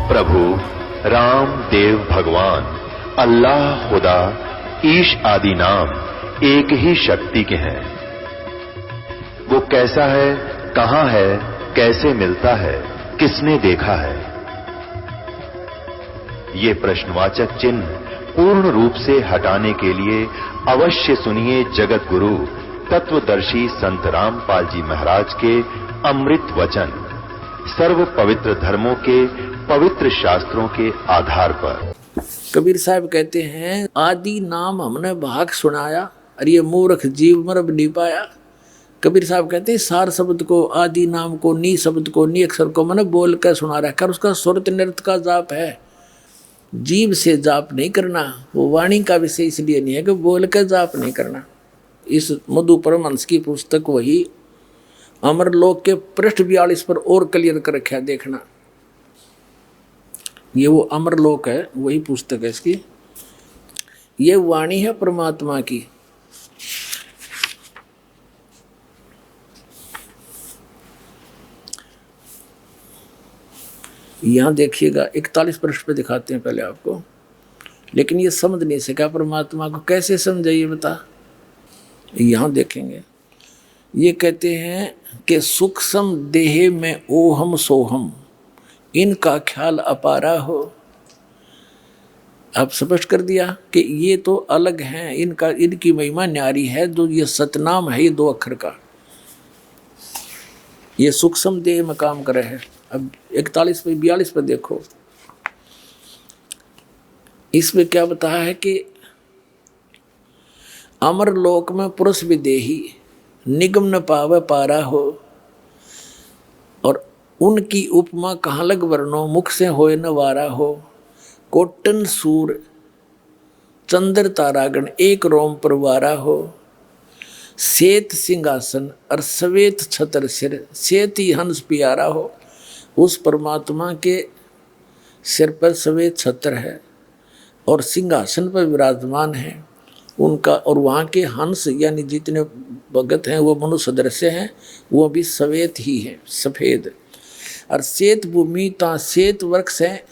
प्रभु राम देव भगवान अल्लाह खुदा ईश आदि नाम एक ही शक्ति के हैं। वो कैसा है, कहां है, कैसे मिलता है, किसने देखा है? ये प्रश्नवाचक चिन्ह पूर्ण रूप से हटाने के लिए अवश्य सुनिए जगत गुरु तत्वदर्शी संत रामपाल जी महाराज के अमृत वचन, सर्व पवित्र धर्मों के पवित्र शास्त्रों के आधार पर। कबीर साहब कहते हैं, आदि नाम हमने भाग सुनाया और ये मूर्ख जीव मरब नहीं पाया। कबीर साहब कहते हैं, सार शब्द को, आदि नाम को, नी शब्द को, नी अक्षर को मैंने बोल कर सुना रखा। उसका सुरत नृत्य का जाप है, जीव से जाप नहीं करना। वो वाणी का विषय इसलिए नहीं है कि बोल कर जाप नहीं करना। इस मधु परमहंस की पुस्तक वही अमरलोक के पृष्ठ 42 पर और क्लियर कर रखा, देखना। ये वो अमरलोक है, वही पुस्तक है इसकी। ये वाणी है परमात्मा की। यहां देखिएगा 41 पृष्ठ पे दिखाते हैं पहले आपको, लेकिन ये समझ नहीं सका परमात्मा को, कैसे समझाइए बता। यहां देखेंगे, ये कहते हैं कि सूक्ष्म देह में ओहम सोहम, इनका ख्याल अपारा हो। अब स्पष्ट कर दिया कि ये तो अलग हैं, इनकी महिमा न्यारी है। जो ये सतनाम है, ये 2 अक्षर का, ये सूक्ष्म देह में काम करे है। अब 41 पे 42 पे देखो, इसमें क्या बताया है कि अमर लोक में पुरुष विदेही निगम न पावे पारा हो, और उनकी उपमा कहाँ लग वर्णो, मुख से होए न वारा हो। कोटन सूर चंद्र तारागण एक रोम पर वारा हो। श्वेत सिंहासन और श्वेत छतर सिर, श्वेत ही हंस प्यारा हो। उस परमात्मा के सिर पर श्वेत छत्र है और सिंहासन पर विराजमान है उनका, और वहाँ के हंस यानी जितने भगत हैं वो मनुष्य सदृश्य हैं, वो भी श्वेत ही हैं, सफ़ेद। और श्वेत भूमि ता श्वेत वृक्ष है,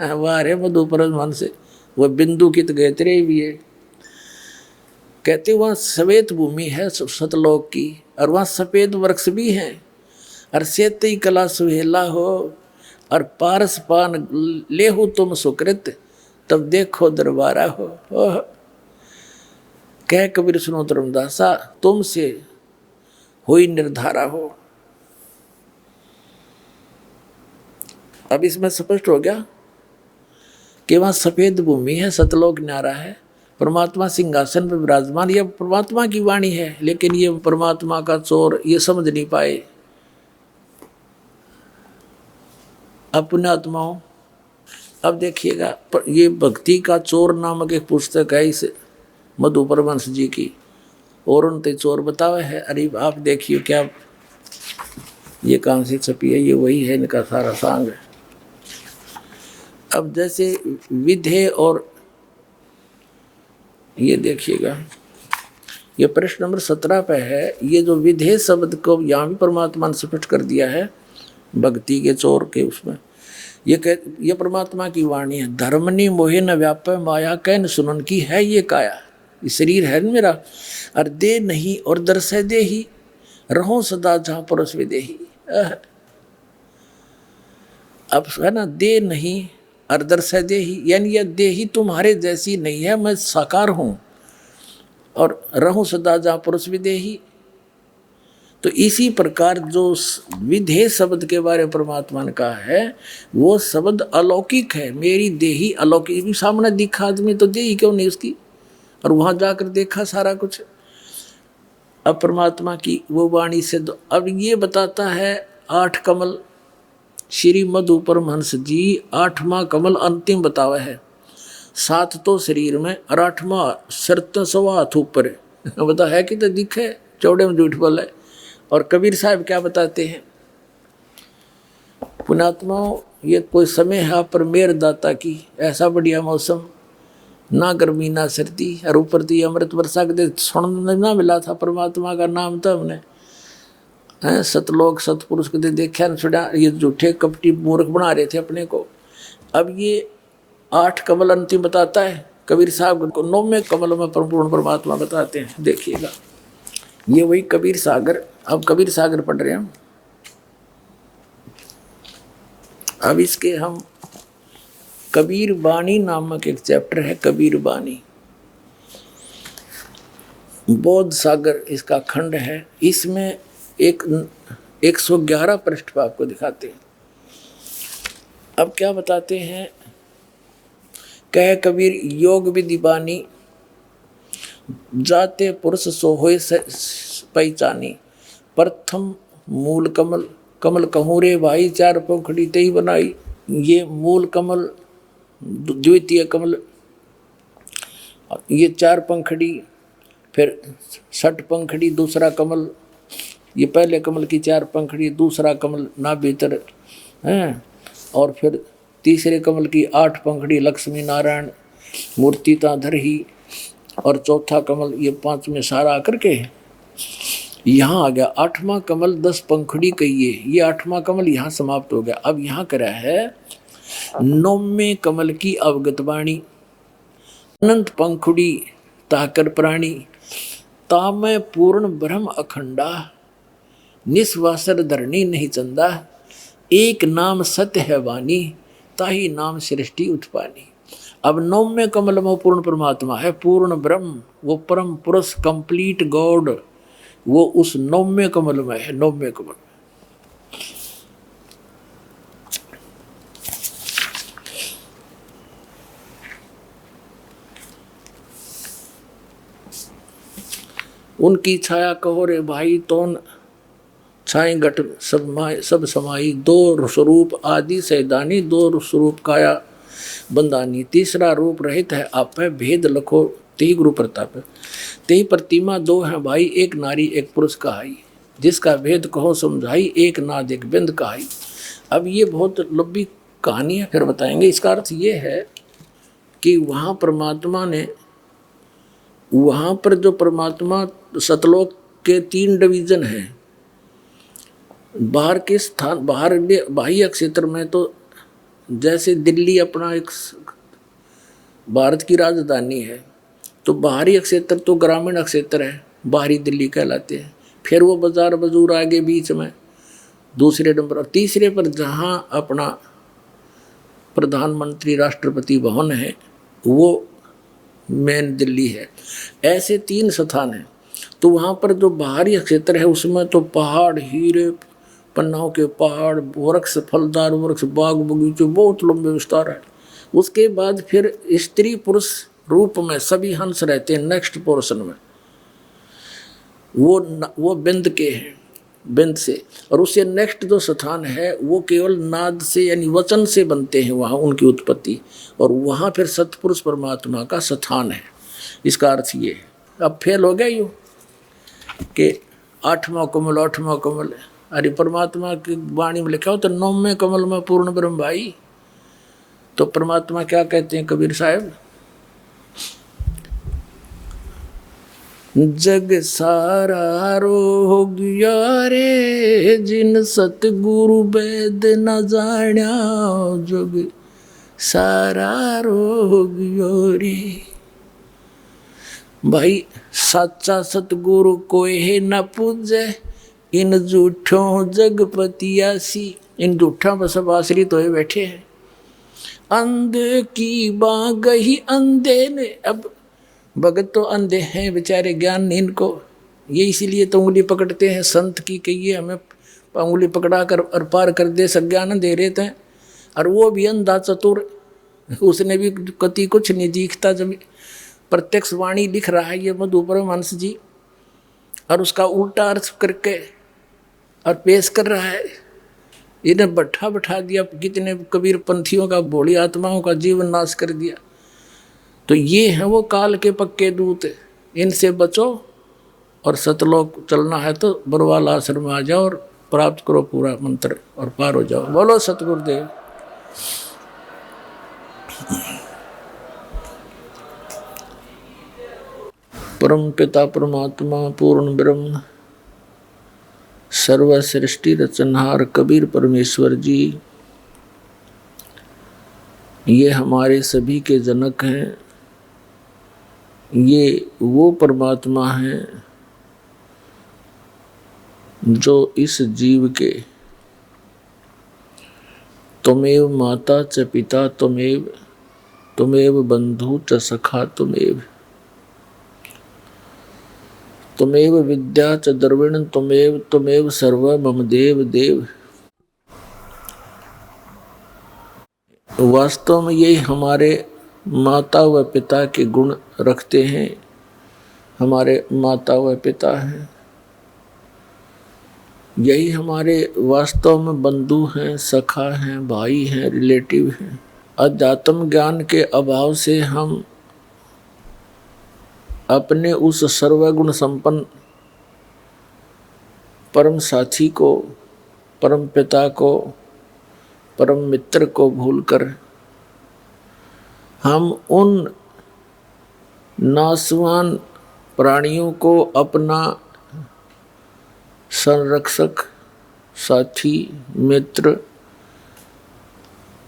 वाह रे मधु परमहंस से वह बिंदु की गैतरे भी है। कहते वहाँ श्वेत भूमि है सतलोक की, और वहाँ सफ़ेद वृक्ष भी हैं। और श्वेत ही कला सुहेला हो, और पारस पान लेहु तुम सुकृत, तब देखो दरबारा हो। कह कबीर सुनो धर्मदासा, तुमसे हुई निर्धारा हो। अब इसमें स्पष्ट हो गया कि वहाँ सफ़ेद भूमि है, सतलोक न्यारा है, परमात्मा सिंहासन पर विराजमान। यह परमात्मा की वाणी है, लेकिन ये परमात्मा का चोर ये समझ नहीं पाए अपने आत्माओं। अब देखिएगा, ये भक्ति का चोर नामक एक पुस्तक है इस मधु परमहंस जी की, और उनते चोर बतावे है। अरे आप देखिए क्या, ये कहाँ से छपी है, ये वही है, इनका सारा सांग है। अब जैसे विधे, और ये देखिएगा, ये प्रश्न नंबर 17 पे है। ये जो विधे शब्द को यहाँ भी परमात्मा ने स्पष्ट कर दिया है भक्ति के चोर के उसमें। ये परमात्मा की वाणी है। धर्मनी मोहे न व्याप माया कैन सुनन की है ये काया। ये शरीर है मेरा, और दे नहीं और दर्शय दे ही, रहो सदा जहाँ परस विदेही। अब है ना, दे नहीं और दर्शय दे ही, यानी यह देही तुम्हारे जैसी नहीं है, मैं साकार हूँ, और रहूं सदा जहाँ पुरुष विदेही। तो इसी प्रकार जो विधेय शब्द के बारे में परमात्मा ने कहा है, वो शब्द अलौकिक है। मेरी देही अलौकिक, भी सामने दिखा आदमी तो देही क्यों नहीं उसकी, और वहाँ जाकर देखा सारा कुछ। अब परमात्मा की वो वाणी से अब ये बताता है 8 कमल। श्री मधु परमहंस जी 8वां कमल अंतिम बतावा है। 7 तो शरीर में और 8वां शर्त 100 हाथ ऊपर बता है कि तो दिखे चौड़े में झूठ बोले। और कबीर साहब क्या बताते हैं, पुणात्माओं, ये कोई समय है आप पर मेर दाता की, ऐसा बढ़िया मौसम, ना गर्मी ना सर्दी, और ऊपर तो अमृत वर्षा के सुनने ना मिला था परमात्मा का नाम था हमने हैं। सतलोक सतपुरुष के देखा न सुना, ये झूठे कपटी मूर्ख बना रहे थे अपने को अब ये 8 कमल अंतिम बताता है, कबीर साहब को 9वें कमल में पूर्ण परमात्मा बताते हैं। देखिएगा ये वही कबीर सागर, अब कबीर सागर पढ़ रहे हैं हम। अब इसके हम कबीर बानी नामक एक चैप्टर है, कबीर बानी, बोध सागर इसका खंड है। इसमें एक 111 पृष्ठ पर आपको दिखाते हैं। अब क्या बताते हैं, कह कबीर योग विधि बानी, जाते पुरुष सो होय पहचानी, प्रथम मूल कमल, कमल कहूँ रे भाई, 4 पंखड़ी तेई बनाई। ये मूल कमल, द्वितीय कमल, ये 4 पंखड़ी, फिर 6 पंखड़ी दूसरा कमल, ये पहले कमल की 4 पंखड़ी, दूसरा कमल ना भीतर हैं, और फिर तीसरे कमल की 8 पंखड़ी लक्ष्मी नारायण मूर्ति ताधर ही, और चौथा कमल ये 5 में सारा आकर के यहाँ आ गया। 8वां कमल 10 पंखड़ी कहिए, ये 8वां कमल यहाँ समाप्त हो गया। अब यहाँ करा है 9वें कमल की अवगत वाणी, अनंत पंखुड़ी ताकर प्राणी, तामय पूर्ण ब्रह्म अखंडा, निस्वासर धरणी नहीं चंदा, एक नाम सत्य है वाणी, ताही नाम सृष्टि उत्पानी। अब 9वें कमल में पूर्ण परमात्मा है, पूर्ण ब्रह्म, वो परम पुरुष कंप्लीट गॉड, वो उस 9वें कमल में है। 9वें कमल उनकी छाया कहो रे भाई, तोन छाई घट सब समाई, 2 स्वरूप आदि सैदानी, 2 स्वरूप काया बंदानी, तीसरा रूप रहित है आप है, भेद लखो तेही गुरु प्रताप है। तेही प्रतिमा 2 है भाई, एक नारी एक पुरुष कहाई, जिसका भेद कहो समझाई, एक नाद एक बिंद कहाई। अब ये बहुत लंबी कहानी है, फिर बताएंगे। इसका अर्थ ये है कि वहाँ परमात्मा ने, वहाँ पर जो परमात्मा सतलोक के 3 डिवीजन हैं, बाहर के स्थान, बाहर बाह्य क्षेत्र में तो जैसे दिल्ली अपना एक भारत की राजधानी है, तो बाहरी क्षेत्र तो ग्रामीण क्षेत्र है, बाहरी दिल्ली कहलाते हैं। फिर वो बाजार बजूर आगे बीच में दूसरे नंबर, और तीसरे पर जहाँ अपना प्रधानमंत्री राष्ट्रपति भवन है वो मेन दिल्ली है। ऐसे 3 स्थान हैं। तो वहाँ पर जो बाहरी क्षेत्र है उसमें तो पहाड़, हीरे पन्नाओं के पहाड़, वृक्ष, फलदार वृक्ष, बाग बगीचे, बहुत लंबे विस्तार है। उसके बाद फिर स्त्री पुरुष रूप में सभी हंस रहते हैं। नेक्स्ट पोर्शन में वो बिंद के हैं, बिंद से, और उससे नेक्स्ट जो स्थान है वो केवल नाद से यानी वचन से बनते हैं वहाँ उनकी उत्पत्ति, और वहाँ फिर सतपुरुष परमात्मा का स्थान है। इसका अर्थ ये है। अब फेल हो गया यूँ कि 8वां कमल 8वां कमल, अरे परमात्मा की वाणी में लिखा हो तो 9वें कमल में पूर्ण ब्रह्म भाई। तो परमात्मा क्या कहते हैं कबीर साहब, जग सारा रोग यारे, जिन सतगुरु वेद न जाण्या, जग सारा रोग यारे। भाई सच्चा सतगुरु कोई है न पूजे, इन झूठों जगपतियासी। इन झूठा पर सब आश्रित होए बैठे हैं। अंधे की बांग ही अंधे ने, अब भगत तो अंधे हैं बेचारे, ज्ञान नहीं इनको, ये इसीलिए तो उंगली पकड़ते हैं संत की, कहिए हमें उंगली पकड़ा कर और पार कर दे, संज्ञान दे रहे थे। और वो भी अंधा चतुर, उसने भी कति कुछ नहीं दिखता। जब प्रत्यक्ष वाणी लिख रहा है ये मधु परमहंस जी, और उसका उल्टा अर्थ करके और पेश कर रहा है। इन्हें बैठा दिया, कितने कबीर पंथियों का, भोली आत्माओं का जीवन नाश कर दिया। तो ये है वो काल के पक्के दूत, इनसे बचो और सतलोक चलना है तो बरवाल आश्रम में आ जाओ और प्राप्त करो पूरा मंत्र और पार हो जाओ। बोलो सतगुरुदेव। परम पिता परमात्मा पूर्ण ब्रह्म सर्व सृष्टि रचनहार कबीर परमेश्वर जी ये हमारे सभी के जनक हैं। ये वो परमात्मा हैं जो इस जीव के त्वमेव माता च पिता त्वमेव त्वमेव बंधु च सखा त्वमेव त्वमेव विद्या च द्रविण त्वमेव त्वमेव सर्व मम देव देव। वास्तव में यही हमारे माता व पिता के गुण रखते हैं, हमारे माता व पिता हैं। यही हमारे वास्तव में बंधु हैं, सखा हैं, भाई हैं, रिलेटिव हैं। अध्यात्म ज्ञान के अभाव से हम अपने उस सर्वगुण संपन्न परम साथी को, परम पिता को, परम मित्र को भूलकर हम उन नासवान प्राणियों को अपना संरक्षक, साथी, मित्र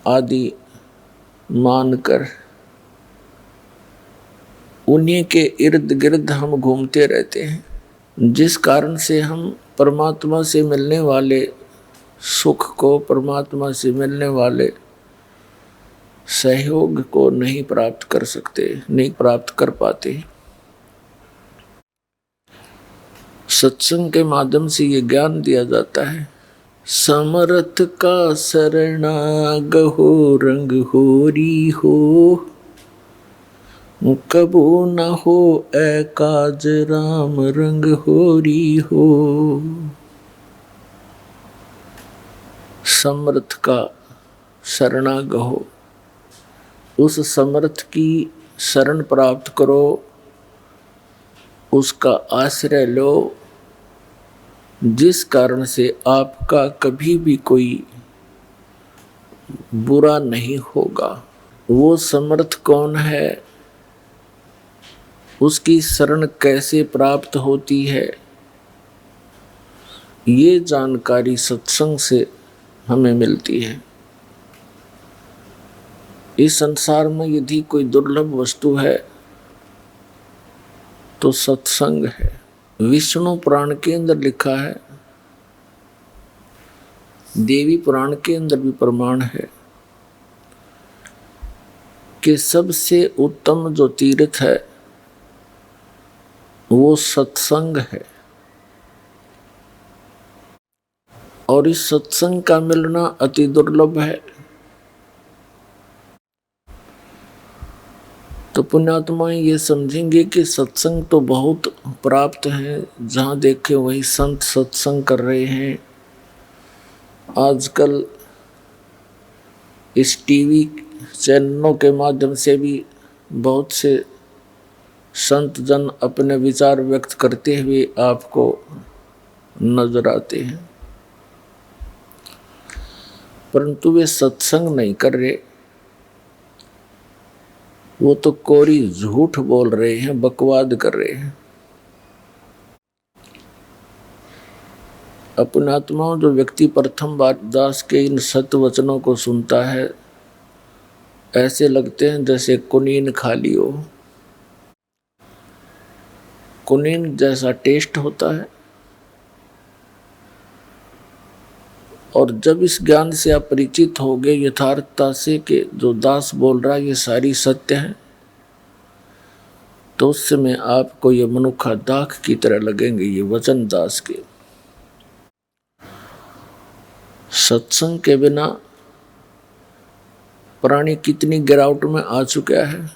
आदि मानकर उन्हीं के इर्द गिर्द हम घूमते रहते हैं, जिस कारण से हम परमात्मा से मिलने वाले सुख को, परमात्मा से मिलने वाले सहयोग को नहीं प्राप्त कर सकते, नहीं प्राप्त कर पाते। सत्संग के माध्यम से ये ज्ञान दिया जाता है। समर्थ का शरणागहो रंग होरी हो, कबू न हो एकाज राम रंग होरी हो। समर्थ का शरणागहो, उस समर्थ की शरण प्राप्त करो, उसका आश्रय लो, जिस कारण से आपका कभी भी कोई बुरा नहीं होगा। वो समर्थ कौन है, उसकी शरण कैसे प्राप्त होती है, ये जानकारी सत्संग से हमें मिलती है। इस संसार में यदि कोई दुर्लभ वस्तु है तो सत्संग है। विष्णु पुराण के अंदर लिखा है, देवी पुराण के अंदर भी प्रमाण है कि सबसे उत्तम जो तीर्थ है वो सत्संग है। और इस सत्संग का मिलना अति दुर्लभ है। तो पुण्यात्माएं ये समझेंगे कि सत्संग तो बहुत प्राप्त है, जहाँ देखे वही संत सत्संग कर रहे हैं। आजकल इस टीवी चैनलों के माध्यम से भी बहुत से संत जन अपने विचार व्यक्त करते हुए आपको नजर आते हैं, परंतु वे सत्संग नहीं कर रहे। वो तो कोरी झूठ बोल रहे हैं, बकवाद कर रहे हैं। अपने आत्माओं, जो व्यक्ति प्रथम बार दास के इन सत्य वचनों को सुनता है, ऐसे लगते हैं जैसे कुनीन खा ली हो। कुनीन जैसा टेस्ट होता है। और जब इस ज्ञान से आप परिचित हो गए यथार्थता से कि जो दास बोल रहा है ये सारी सत्य है, तो उस समय आपको ये मनुखा दाख की तरह लगेंगे ये वचन दास के। सत्संग के बिना प्राणी कितनी गिरावट में आ चुका है,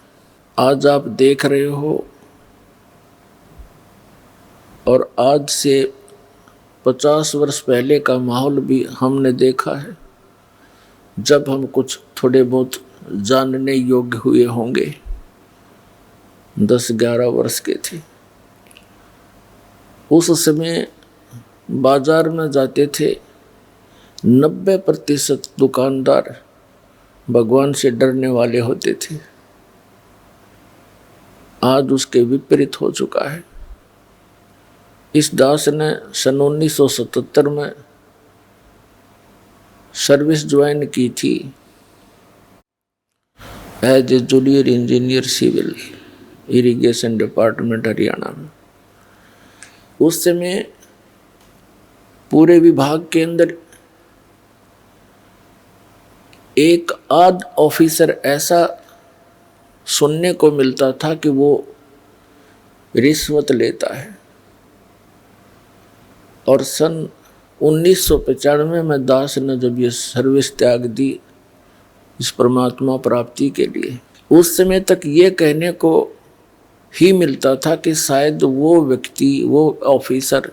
आज आप देख रहे हो। और आज से 50 वर्ष पहले का माहौल भी हमने देखा है, जब हम कुछ थोड़े बहुत जानने योग्य हुए होंगे, 10-11 वर्ष के थे। उस समय बाजार में जाते थे 90% दुकानदार भगवान से डरने वाले होते थे। आज उसके विपरीत हो चुका है। इस दास ने सन 1977 में सर्विस ज्वाइन की थी। As a junior engineer civil irrigation department Haryana में। उस समय पूरे विभाग के अंदर एक आध ऑफिसर ऐसा सुनने को मिलता था कि वो रिश्वत लेता है। और सन 1995 में दास ने जब ये सर्विस त्याग दी इस परमात्मा प्राप्ति के लिए, उस समय तक ये कहने को ही मिलता था कि शायद वो व्यक्ति, वो ऑफिसर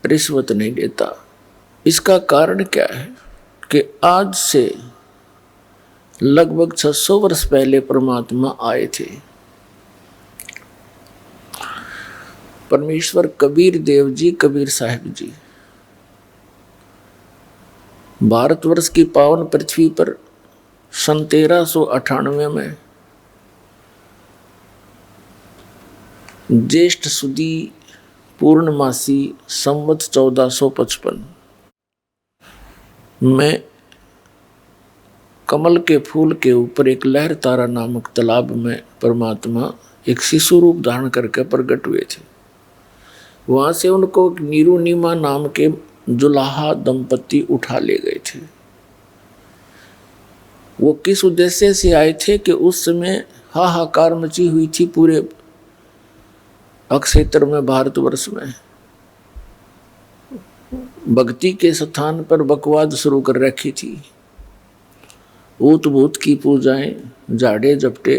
रिश्वत नहीं लेता। इसका कारण क्या है कि आज से लगभग 600 वर्ष पहले परमात्मा आए थे। परमेश्वर कबीर देव जी, कबीर साहिब जी भारतवर्ष की पावन पृथ्वी पर सन 1398 में ज्येष्ठ सुदी पूर्णमासी संवत 1455 में कमल के फूल के ऊपर एक लहर तारा नामक तालाब में परमात्मा एक शिशु रूप धारण करके प्रकट हुए थे। वहां से उनको नीरू नीमा नाम के जुलाहा दंपति उठा ले गए थे। वो किस उद्देश्य से आए थे कि उस समय हाहाकार मची हुई थी पूरे अक्षेत्र में, भारतवर्ष में भक्ति के स्थान पर बकवाद शुरू कर रखी थी। ऊत भूत की पूजाएं, जाड़े जपटे,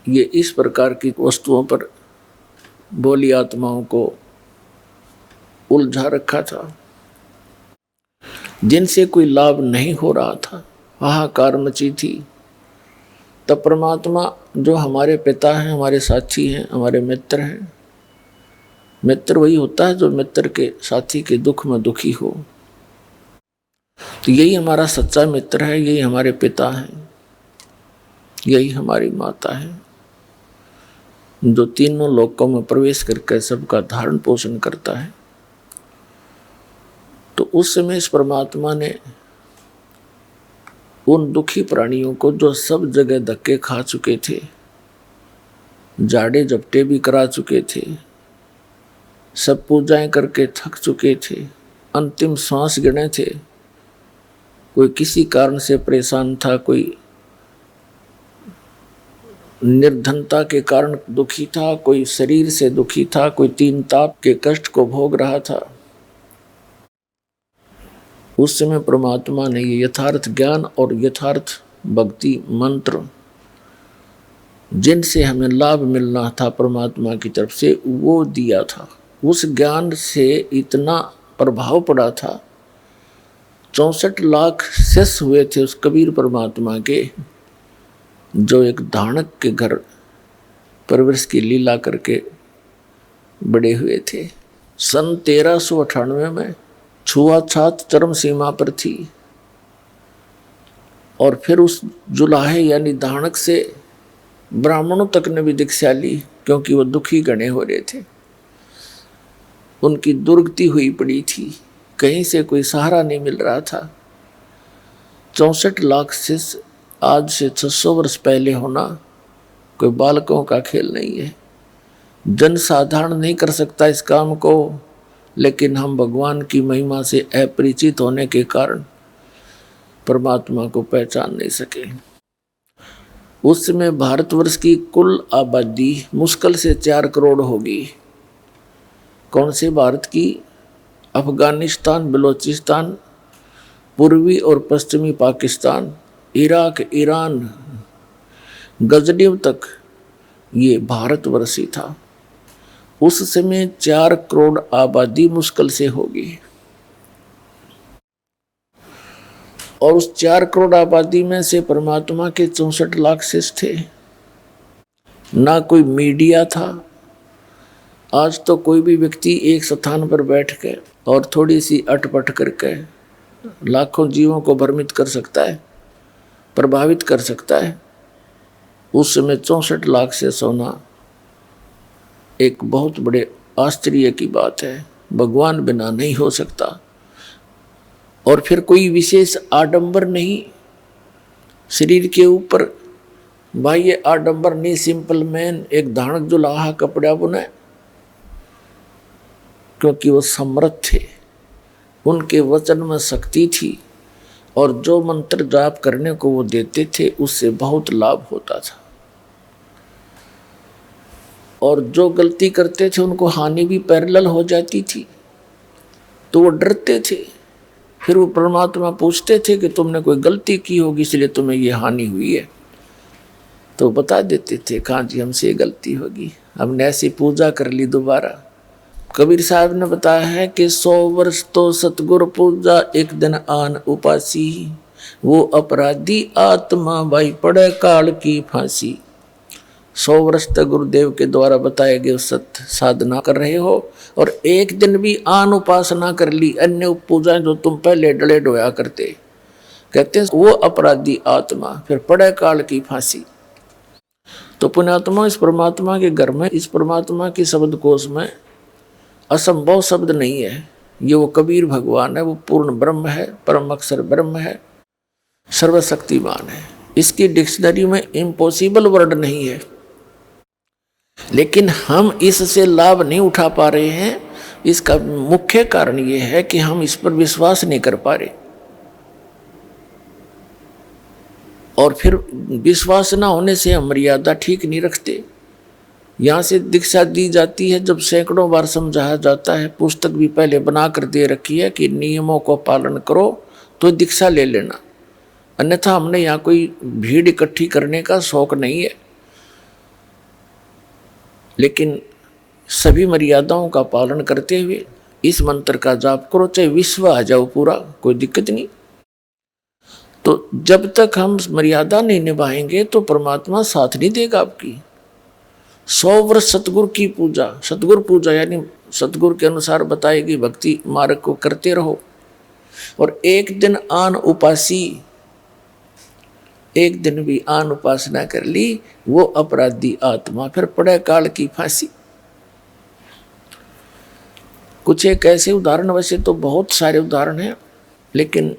ये इस प्रकार की वस्तुओं पर बोली आत्माओं को उलझा रखा था, जिनसे कोई लाभ नहीं हो रहा था। हाहाकार मची थी। तब परमात्मा जो हमारे पिता हैं, हमारे साथी हैं, हमारे मित्र हैं, मित्र वही होता है जो मित्र के साथी के दुख में दुखी हो। तो यही हमारा सच्चा मित्र है, यही हमारे पिता हैं, यही हमारी माता है, जो तीनों लोकों में प्रवेश करके सबका धारण पोषण करता है। तो उस समय इस परमात्मा ने उन दुखी प्राणियों को, जो सब जगह धक्के खा चुके थे, जाड़े जपटे भी करा चुके थे, सब पूजाएं करके थक चुके थे, अंतिम सांस गिने थे, कोई किसी कारण से परेशान था, कोई निर्धनता के कारण दुखी था, कोई शरीर से दुखी था, कोई तीन ताप के कष्ट को भोग रहा था। उस समय परमात्मा ने ये यथार्थ ज्ञान और यथार्थ भक्ति मंत्र, जिनसे हमें लाभ मिलना था परमात्मा की तरफ से, वो दिया था। उस ज्ञान से इतना प्रभाव पड़ा था, 64 लाख शिष्य हुए थे उस कबीर परमात्मा के, जो एक धानक के घर परवरिश की लीला करके बड़े हुए थे। सन 1398 में छुआछात चरम सीमा पर थी, और फिर उस जुलाहे यानी धानक से ब्राह्मणों तक ने भी दीक्षा ली, क्योंकि वो दुखी गणे हो रहे थे, उनकी दुर्गति हुई पड़ी थी, कहीं से कोई सहारा नहीं मिल रहा था। 64 लाख शिष्य आज से 600 वर्ष पहले होना कोई बालकों का खेल नहीं है। जन साधारण नहीं कर सकता इस काम को, लेकिन हम भगवान की महिमा से अपरिचित होने के कारण परमात्मा को पहचान नहीं सके। उस समय भारतवर्ष की कुल आबादी मुश्किल से 4 करोड़ होगी। कौन से भारत की? अफगानिस्तान, बलूचिस्तान, पूर्वी और पश्चिमी पाकिस्तान, इराक, ईरान, गजनीव तक ये भारतवर्ष ही था। उस समय 4 करोड़ आबादी मुश्किल से होगी, और उस 4 करोड़ आबादी में से परमात्मा के 64 लाख शिष्य थे। ना कोई मीडिया था। आज तो कोई भी व्यक्ति एक स्थान पर बैठ के और थोड़ी सी अटपट करके लाखों जीवों को भ्रमित कर सकता है, प्रभावित कर सकता है। उस समय 64 लाख से सोना एक बहुत बड़े आश्चर्य की बात है। भगवान बिना नहीं हो सकता। और फिर कोई विशेष आडंबर नहीं, शरीर के ऊपर बाह्य आडंबर नहीं, सिंपल मैन एक धानक जुलाहा कपड़ा बुने, क्योंकि वो समर्थ थे, उनके वचन में शक्ति थी और जो मंत्र जाप करने को वो देते थे उससे बहुत लाभ होता था। और जो गलती करते थे उनको हानि भी पैरेलल हो जाती थी, तो वो डरते थे। फिर वो परमात्मा पूछते थे कि तुमने कोई गलती की होगी इसलिए तुम्हें ये हानि हुई है, तो बता देते थे कहाँ जी हमसे ये गलती होगी, हमने ऐसी पूजा कर ली दोबारा। कबीर साहब ने बताया है कि 100 वर्ष तो सतगुरु पूजा एक दिन आन उपासी, वो अपराधी आत्मा भाई पड़े काल की फांसी। 100 वर्ष तक गुरुदेव के द्वारा बताए गए सत्य साधना कर रहे हो और एक दिन भी आन उपासना कर ली, अन्य पूजा जो तुम पहले डले डोया करते, कहते हैं वो अपराधी आत्मा फिर पड़े काल की फांसी। तो पुण्यात्मा इस परमात्मा के घर में, इस परमात्मा की शब्द कोश में असंभव शब्द नहीं है। ये वो कबीर भगवान है, वो पूर्ण ब्रह्म है, परम अक्षर ब्रह्म है, सर्वशक्तिमान है। इसकी डिक्शनरी में इम्पॉसिबल वर्ड नहीं है, लेकिन हम इससे लाभ नहीं उठा पा रहे हैं। इसका मुख्य कारण ये है कि हम इस पर विश्वास नहीं कर पा रहे, और फिर विश्वास ना होने से हम मर्यादा ठीक नहीं रखते। यहाँ से दीक्षा दी जाती है, जब सैकड़ों बार समझाया जाता है, पुस्तक भी पहले बना कर दे रखी है कि नियमों को पालन करो तो दीक्षा ले लेना, अन्यथा हमने यहाँ कोई भीड़ इकट्ठी करने का शौक नहीं है। लेकिन सभी मर्यादाओं का पालन करते हुए इस मंत्र का जाप करो, चाहे विश्व आ जाओ पूरा, कोई दिक्कत नहीं। तो जब तक हम मर्यादा नहीं निभाएंगे तो परमात्मा साथ नहीं देगा आपकी। 100 वर्ष सतगुरु की पूजा, सतगुरु पूजा यानी सतगुरु के अनुसार बताएगी भक्ति मार्ग को करते रहो। और एक दिन आन उपासी, एक दिन भी आन उपासना कर ली, वो अपराधी आत्मा फिर पड़े काल की फांसी। कुछ एक ऐसे उदाहरण, वैसे तो बहुत सारे उदाहरण हैं, लेकिन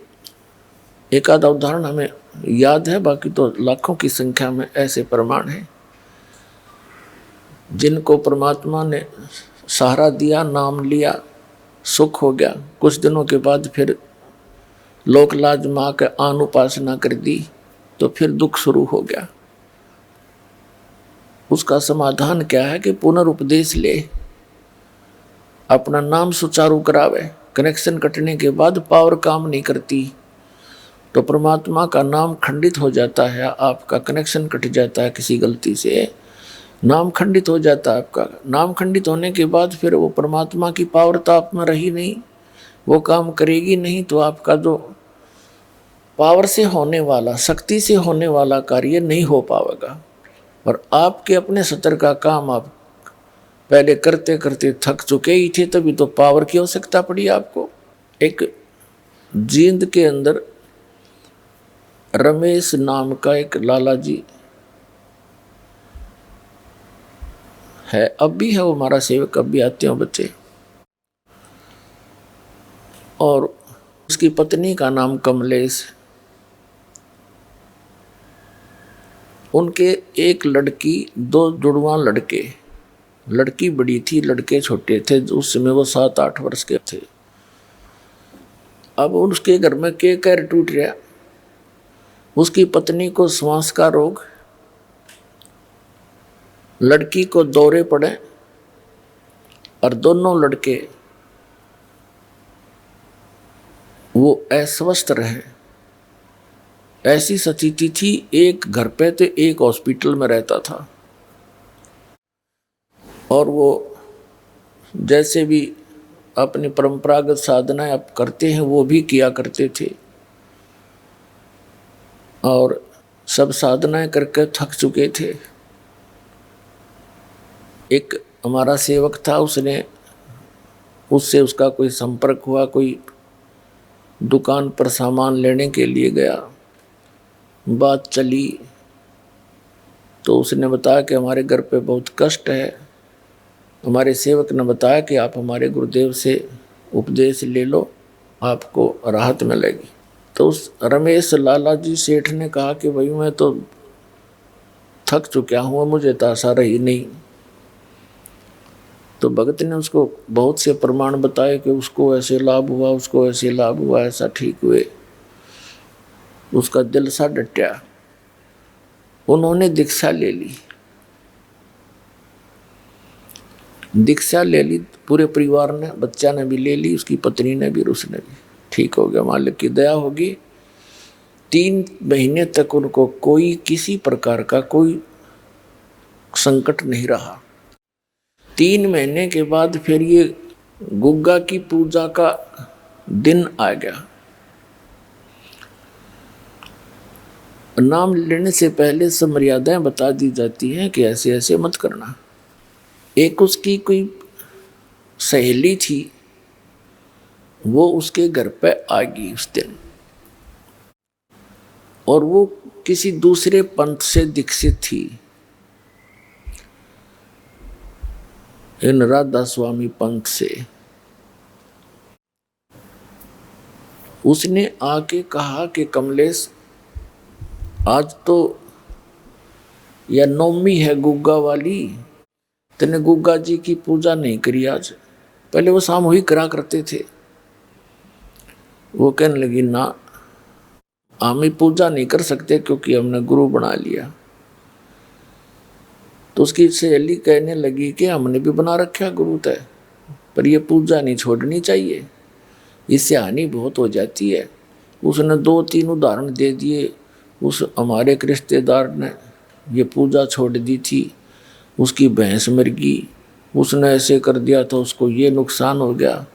एक आधा उदाहरण हमें याद है, बाकी तो लाखों की संख्या में ऐसे प्रमाण हैं जिनको परमात्मा ने सहारा दिया, नाम लिया, सुख हो गया, कुछ दिनों के बाद फिर लोक लाज माँ के आन उपासना कर दी तो फिर दुख शुरू हो गया। उसका समाधान क्या है कि पुनरुपदेश ले, अपना नाम सुचारू करावे। कनेक्शन कटने के बाद पावर काम नहीं करती तो परमात्मा का नाम खंडित हो जाता है, आपका कनेक्शन कट जाता है, किसी गलती से नाम खंडित हो जाता है आपका। नाम खंडित होने के बाद फिर वो परमात्मा की पावर तो आप में रही नहीं, वो काम करेगी नहीं, तो आपका जो पावर से होने वाला, शक्ति से होने वाला कार्य नहीं हो पाएगा। और आपके अपने सतर का काम आप पहले करते करते थक चुके ही थे, तभी तो पावर की आवश्यकता पड़ी आपको। एक जींद के अंदर रमेश नाम का एक लाला जी है, अब भी है वो हमारा सेवक, अब भी आते हैं बच्चे। और उसकी पत्नी का नाम कमलेश। उनके एक लड़की, 2 जुड़वा लड़के, लड़की बड़ी थी, लड़के छोटे थे, उस समय वो 7-8 वर्ष के थे। अब उसके घर में के कैर टूट गया, उसकी पत्नी को श्वास का रोग, लड़की को दौरे पड़े और दोनों लड़के वो अस्वस्थ रहे। ऐसी स्थिति थी, एक घर पे तो एक हॉस्पिटल में रहता था। और वो जैसे भी अपनी परंपरागत साधनाएं आप करते हैं वो भी किया करते थे, और सब साधनाएं करके थक चुके थे। एक हमारा सेवक था, उससे उसका कोई संपर्क हुआ, कोई दुकान पर सामान लेने के लिए गया, बात चली तो उसने बताया कि हमारे घर पे बहुत कष्ट है। हमारे सेवक ने बताया कि आप हमारे गुरुदेव से उपदेश ले लो, आपको राहत मिलेगी। तो उस रमेश लाला जी सेठ ने कहा कि भाई मैं तो थक चुका हूँ, मुझे तो आशा रही नहीं। तो भगत ने उसको बहुत से प्रमाण बताए कि उसको ऐसे लाभ हुआ, उसको ऐसे लाभ हुआ, ऐसा ठीक हुए। उसका दिल सा डटा। उन्होंने दीक्षा ले ली। दीक्षा ले ली पूरे परिवार ने, बच्चा ने भी ले ली, उसकी पत्नी ने भी, उसने भी। ठीक हो गया, मालिक की दया होगी। 3 महीने तक उनको कोई किसी प्रकार का कोई संकट नहीं रहा। 3 महीने के बाद फिर ये गुग्गा की पूजा का दिन आ गया। नाम लेने से पहले सब मर्यादाएं बता दी जाती हैं कि ऐसे ऐसे मत करना। एक उसकी कोई सहेली थी, वो उसके घर पे आ गई उस दिन, और वो किसी दूसरे पंथ से दीक्षित थी, इन राधा स्वामी पंथ से। उसने आके कहा कि कमलेश, आज तो यह नवमी है गुग्गा वाली, तेने गुग्गा जी की पूजा नहीं करी आज। पहले वो सामूहिक करा करते थे। वो कहने लगी ना, हम पूजा नहीं कर सकते क्योंकि हमने गुरु बना लिया। तो उसकी सहेली कहने लगी कि हमने भी बना रखा गुरु तय, पर ये पूजा नहीं छोड़नी चाहिए, इससे हानि बहुत हो जाती है। उसने 2-3 उदाहरण दे दिए। उस हमारे एक रिश्तेदार ने ये पूजा छोड़ दी थी, उसकी भैंस मर गई, उसने ऐसे कर दिया था, उसको ये नुकसान हो गया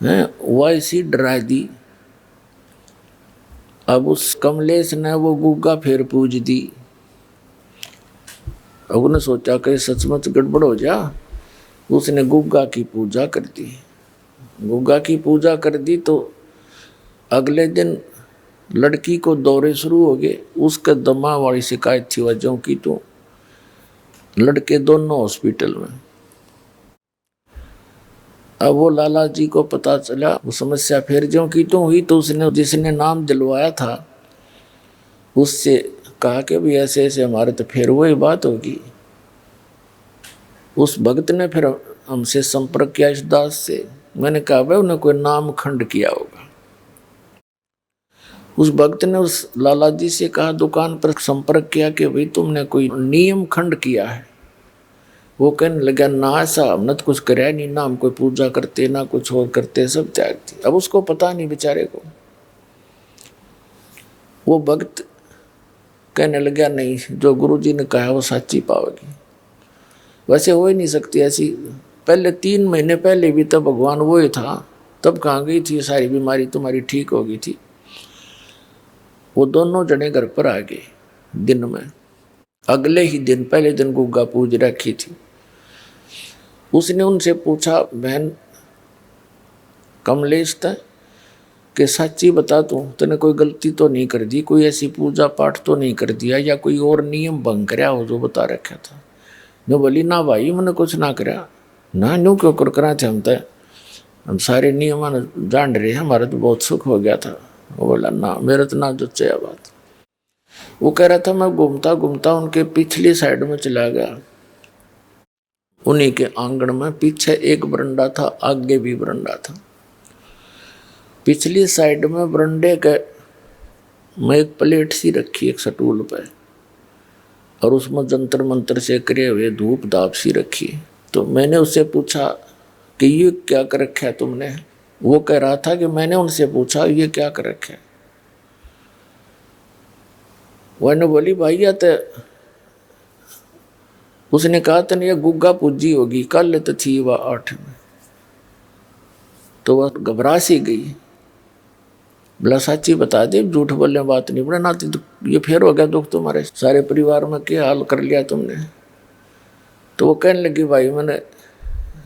है, वैसी डरा दी। अब उस कमलेश ने वो गुग्गा फिर पूज दी। अब उसने सोचा कि सचमुच गड़बड़ हो जा। उसने गुग्गा की पूजा कर दी। गुग्गा की पूजा कर दी तो अगले दिन लड़की को दौरे शुरू हो गए। उसके दमा वाली शिकायत थी वजहों की, तो लड़के दोनों हॉस्पिटल में। अब वो लाला जी को पता चला, वो समस्या फिर ज्यों की तो हुई। तो उसने जिसने नाम दिलवाया था उससे कहा कि भाई ऐसे ऐसे हमारे तो फिर वही बात होगी। उस भक्त ने फिर हमसे संपर्क किया इस दास से। मैंने कहा भाई उन्हें कोई नाम खंड किया होगा। उस भक्त ने उस लाला जी से कहा, दुकान पर संपर्क किया कि भाई तुमने कोई नियम खंड किया है। वो कहने लगा ना, ऐसा हमने तो कुछ कराया नहीं, ना हम कोई पूजा करते ना कुछ और करते, सब त्याग थी। अब उसको पता नहीं बेचारे को। वो भक्त कहने लगा नहीं, जो गुरु जी ने कहा वो सच्ची पाओगी। वैसे हो ही नहीं सकती ऐसी। पहले 3 महीने पहले भी तब भगवान वो ही था, तब कहाँ गई थी सारी बीमारी तुम्हारी ठीक हो गई थी। वो दोनों जने घर पर आ गए दिन में। अगले ही दिन, पहले दिन गुग्गा पूज रखी थी। उसने उनसे पूछा, बहन कमलेश था कि सच्ची बता तूने कोई गलती तो नहीं कर दी, कोई ऐसी पूजा पाठ तो नहीं कर दिया, या कोई और नियम भंग कराया हो जो बता रखा था। जो बोली ना भाई मैंने कुछ ना करा ना, न्यू क्यों कर करा थे, हम सारे नियम जान रहे हैं, हमारा तो बहुत सुख हो गया था। वो बोला ना, मेरे तो ना जच्चे बात। वो कह रहा था मैं घूमता घूमता उनके पिछली साइड में चला गया। उन्हीं के आंगन में पीछे एक बरंडा था, आगे भी बरंडा था। पिछली साइड में बरंडे के में एक प्लेट सी रखी एक स्टूल पे, और उसमें जंतर मंतर से करे हुए धूप धाप सी रखी। तो मैंने उससे पूछा कि ये क्या कर रखा है तुमने। वो कह रहा था कि मैंने उनसे पूछा ये क्या कर रखा है। वह बोली भाई या तो, उसने कहा तने ये गुग्गा पूजी होगी, कल तो थी वह 8 में। तो वह घबरा सी गई। बोला सच्ची बता दे, झूठ बोलने बात नहीं बड़ा नाती, तो ये फिर हो गया दुख तुम्हारे सारे परिवार में, क्या हाल कर लिया तुमने। तो वो कहने लगी भाई मैंने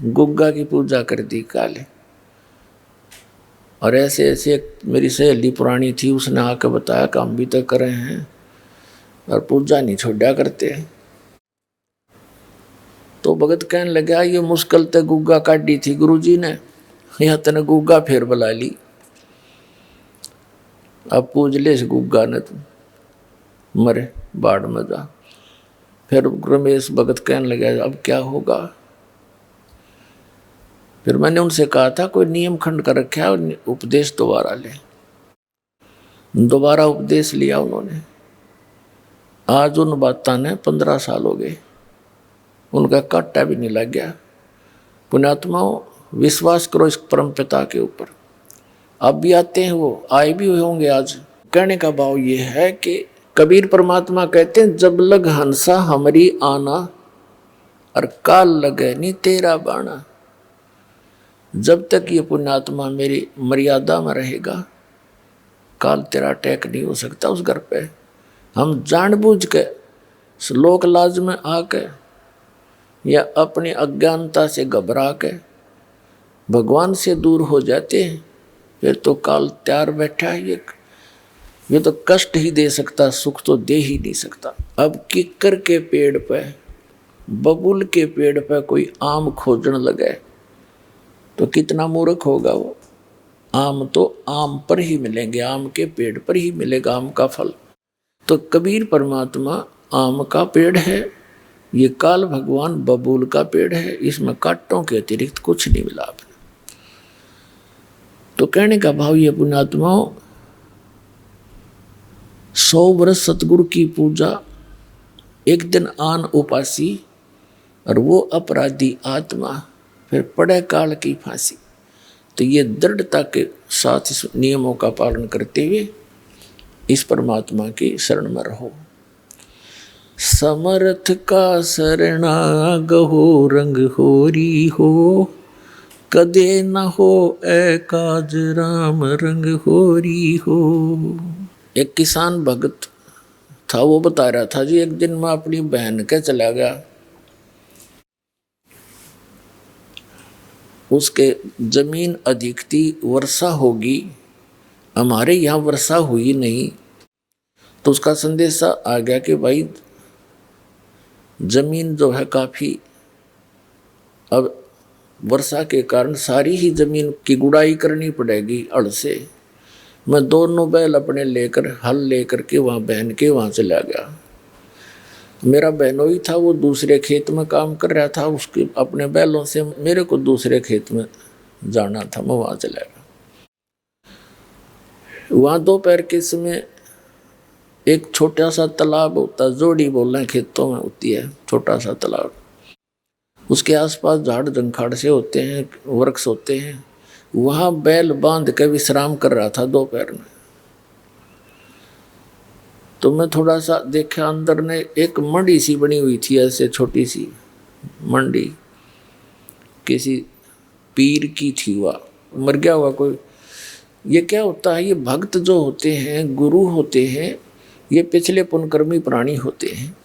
गुग्गा की पूजा कर दी काले, और ऐसे ऐसे मेरी सहेली पुरानी थी, उसने आकर बताया काम भी तो कर रहे हैं और पूजा नहीं छोड़ा करते। तो भगत कहने लगा ये मुश्किल तो गुग्गा काटी थी गुरुजी ने, यहाँ तने गुग्गा फिर बुला ली। अब पूज ले इस गुग्गा ने, तुम मरे बाढ़ में जा। फिर रमेश भगत कहने लगा अब क्या होगा। फिर मैंने उनसे कहा था कोई नियम खंड कर रखा है, उपदेश दोबारा ले। दोबारा उपदेश लिया उन्होंने। आज उन बातों ने 15 साल हो गए, उनका कांटा भी नहीं लग गया। पुण्यात्माओं, विश्वास करो इस परम पिता के ऊपर। अब भी आते हैं, वो आए भी हुए होंगे आज। कहने का भाव ये है कि कबीर परमात्मा कहते हैं जब लग हंसा हमारी आना, और काल लगे नी तेरा बाणा। जब तक ये पुण्यात्मा मेरी मर्यादा में रहेगा, काल तेरा अटैक नहीं हो सकता उस घर पे। हम जानबूझ के लोक लाज में आके या अपनी अज्ञानता से घबरा के भगवान से दूर हो जाते हैं, फिर तो काल तैयार बैठा है। ये तो कष्ट ही दे सकता, सुख तो दे ही नहीं सकता। अब किक्कर के पेड़ पे, बबुल के पेड़ पे कोई आम खोजने लगे तो कितना मूर्ख होगा वो। आम तो आम पर ही मिलेंगे, आम के पेड़ पर ही मिलेगा आम का फल। तो कबीर परमात्मा आम का पेड़ है, ये काल भगवान बबूल का पेड़ है, इसमें कांटों के अतिरिक्त कुछ नहीं मिला। तो कहने का भाव ये पुण्यात्माओं, 100 वर्ष सतगुरु की पूजा, एक दिन आन उपासी, और वो अपराधी आत्मा फिर पड़े काल की फांसी। तो ये दृढ़ता के साथ इस नियमों का पालन करते हुए इस परमात्मा की शरण में रहो। समर्थ का शरणा गहो रंग होरी हो, कदे न हो ए काज राम रंग होरी हो। एक किसान भगत था, वो बता रहा था जी एक दिन मैं अपनी बहन के चला गया, उसके जमीन अधिक थी, वर्षा होगी, हमारे यहाँ वर्षा हुई नहीं। तो उसका संदेशा आ गया कि भाई जमीन जो है काफ़ी, अब वर्षा के कारण सारी ही जमीन की गुड़ाई करनी पड़ेगी हल से। मैं दोनों बैल अपने लेकर, हल लेकर के वहाँ बहन के वहाँ चला गया। मेरा बहनोई था, वो दूसरे खेत में काम कर रहा था, उसके अपने बैलों से मेरे को दूसरे खेत में जाना था, मैं वहाँ चला गया। वहाँ दोपहर के समय एक छोटा सा तालाब होता, जोड़ी बोल रहे खेतों में होती है, छोटा सा तालाब, उसके आसपास झाड़ जंखाड़ से होते हैं, वृक्ष होते हैं। वहाँ बैल बांध के विश्राम कर रहा था दोपहर में। तो मैं थोड़ा सा देखा, अंदर ने एक मंडी सी बनी हुई थी, ऐसे छोटी सी मंडी, किसी पीर की थी, वह मर गया हुआ कोई। ये क्या होता है, ये भक्त जो होते हैं, गुरु होते हैं, ये पिछले पुण्यकर्मी प्राणी होते हैं।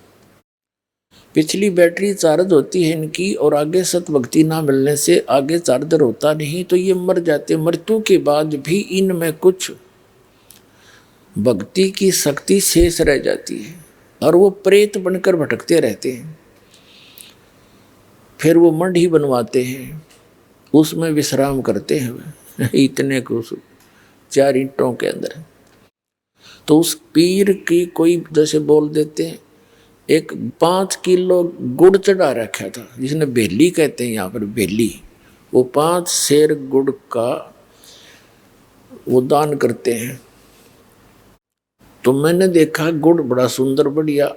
पिछली बैटरी चार्ज होती है इनकी, और आगे सतभक्ति ना मिलने से आगे चार्जर होता नहीं, तो ये मर जाते। मृत्यु के बाद भी इनमें कुछ भक्ति की शक्ति शेष रह जाती है, और वो प्रेत बनकर भटकते रहते हैं। फिर वो मंडी बनवाते हैं, उसमें विश्राम करते हैं इतने कुछ 4 ईंटों के अंदर। तो उस पीर की कोई जैसे बोल देते हैं, एक 5 किलो गुड़ चढ़ा रखा था, जिसने बेली कहते हैं यहाँ पर, बेली। वो 5 सेर गुड़ का वो दान करते हैं। तो मैंने देखा गुड़ बड़ा सुंदर बढ़िया,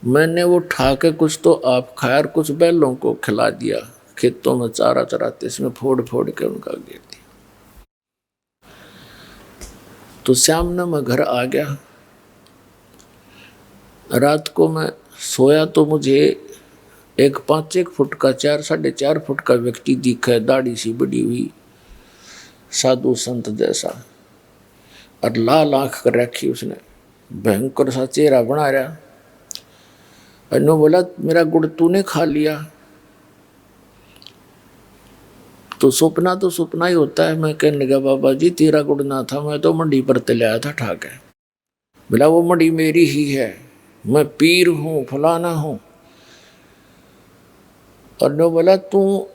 मैंने वो उठा के कुछ तो आप खाया और कुछ बैलों को खिला दिया। खेतों में चारा चराते इसमें फोड़ फोड़ के उनका गिर दिया। तो शाम ने मैं घर आ गया। रात को मैं सोया तो मुझे एक 5-1 फुट का, 4-4.5 फुट का व्यक्ति दिखा, दाढ़ी सी बड़ी हुई, साधु संत जैसा, और लाल आंख कर रखी उसने, भयंकर सा चेहरा बना रहा। अनु बोला मेरा गुड़ तूने खा लिया? तो सपना ही होता है। मैं कहने लगा बाबा जी तेरा गुड़ ना था, मैं तो मंडी पर ले आया था ठा के। बोला वो मंडी मेरी ही है, मैं पीर हूँ, फलाना हूँ। और नो बोला तू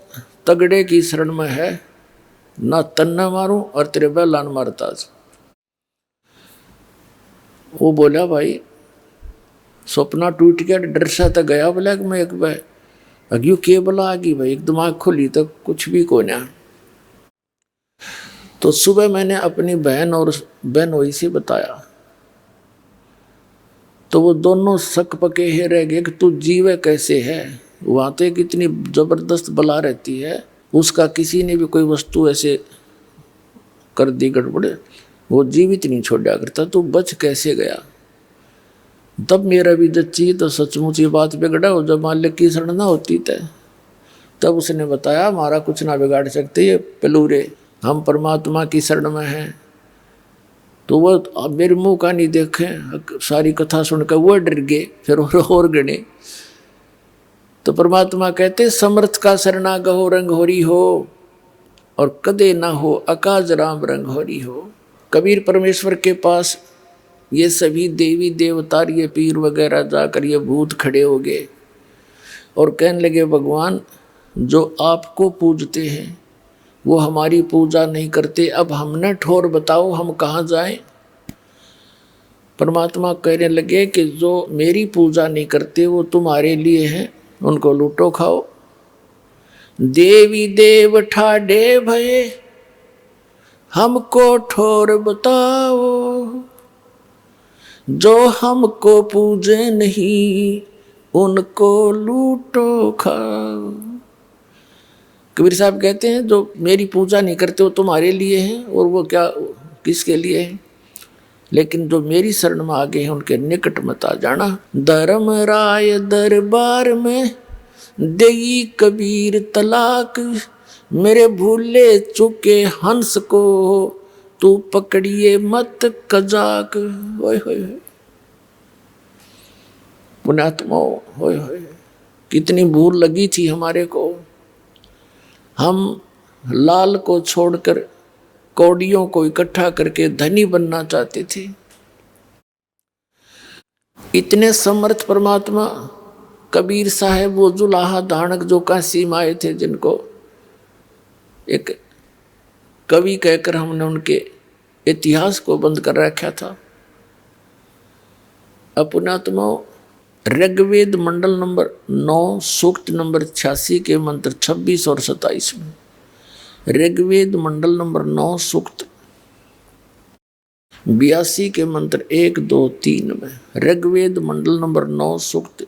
तगड़े की शरण में है, ना तन्ना मारूं और तेरे बैलान मारता। वो बोला भाई सपना टूट गया, डर सा तो गया। बोला कि मैं एक बार अग्यू के बोला आगी भाई, एक दिमाग खुली तो कुछ भी को ना। तो सुबह मैंने अपनी बहन और बहनोई से बताया, तो वो दोनों शक पके ही रह गए कि तू जीवे कैसे है। वहां तो कितनी जबरदस्त बला रहती है, उसका किसी ने भी कोई वस्तु ऐसे कर दी गड़बड़, वो जीवित नहीं छोड़ा करता, तू बच कैसे गया। तब मेरा भी जच्ची तो सचमुच ये बात बिगड़ा हो, जब मालिक की शरण ना होती तब उसने बताया हमारा कुछ ना बिगाड़ सकते ये पलूरे, हम परमात्मा की शरण में हैं। तो वो अब मेरे मुंह का नहीं देखे, सारी कथा सुनकर वो डर गए, फिर और गणे। तो परमात्मा कहते समर्थ का शरणा गहो रंग होरी हो, और कदे ना हो अकाज राम रंग होरी हो। कबीर परमेश्वर के पास ये सभी देवी देवता, ये पीर वगैरह जाकर ये भूत खड़े हो गए और कहने लगे भगवान जो आपको पूजते हैं वो हमारी पूजा नहीं करते, अब हमने ठोर बताओ हम कहाँ जाएं। परमात्मा कहने लगे कि जो मेरी पूजा नहीं करते वो तुम्हारे लिए हैं, उनको लूटो खाओ। देवी देव ठाडे भये हमको ठोर बताओ, जो हमको पूजे नहीं उनको लूटो खाओ। कबीर साहब कहते हैं जो मेरी पूजा नहीं करते वो तुम्हारे लिए हैं, और वो क्या किसके लिए है, लेकिन जो मेरी शरण में आ गए हैं उनके निकट मत आ जाना। धर्म राय दरबार में देई कबीर तलाक, मेरे भूले चुके हंस को तू पकड़िए मत कजाक। होय होय पुण्यात्मा, होय होय कितनी भूल लगी थी हमारे को। हम लाल को छोड़कर कौड़ियों को इकट्ठा करके धनी बनना चाहते थे। इतने समर्थ परमात्मा कबीर साहब वो जुलाहा दानक जो काशी में आए थे, जिनको एक कवि कहकर हमने उनके इतिहास को बंद कर रखा था। पुण्यात्मा ऋग्वेद मंडल नंबर 9 सूक्त नंबर 86 के मंत्र 26 और 27 में, ऋग्वेद मंडल नंबर 9 सूक्त 82 के मंत्र 1, 2, 3 में, ऋग्वेद मंडल नंबर 9 सूक्त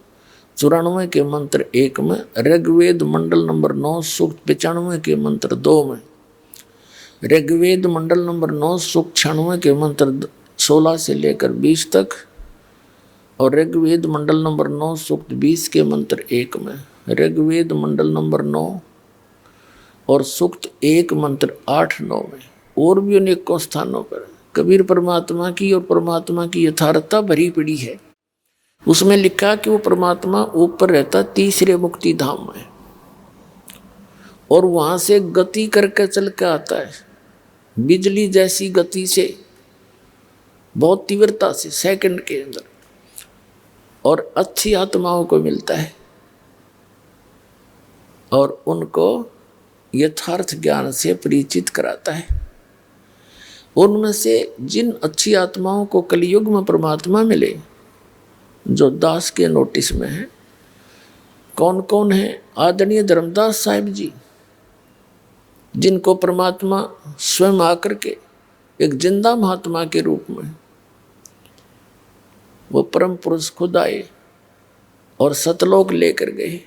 94 के मंत्र 1 में, ऋग्वेद मंडल नंबर 9 सूक्त 95 के मंत्र 2 में, ऋग्वेद मंडल नंबर 9 सूक्त 96 के मंत्र 16 से लेकर 20 तक, और ऋग्वेद मंडल नंबर 9 सूक्त 20 के मंत्र 1 में, ऋग्वेद मंडल नंबर 9 और सूक्त 1 मंत्र 8, 9 में, और भी अनेकों स्थानों पर कबीर परमात्मा की और परमात्मा की यथार्थता भरी पड़ी है। उसमें लिखा कि वो परमात्मा ऊपर रहता तीसरे मुक्ति धाम में, और वहां से गति करके चल के आता है, बिजली जैसी गति से, बहुत तीव्रता से, सेकंड के अंदर, और अच्छी आत्माओं को मिलता है और उनको यथार्थ ज्ञान से परिचित कराता है। उनमें से जिन अच्छी आत्माओं को कलयुग में परमात्मा मिले, जो दास के नोटिस में है, कौन कौन है? आदरणीय धर्मदास साहिब जी, जिनको परमात्मा स्वयं आकर के एक जिंदा महात्मा के रूप में वो परम पुरुष खुद आए और सतलोक लेकर गए।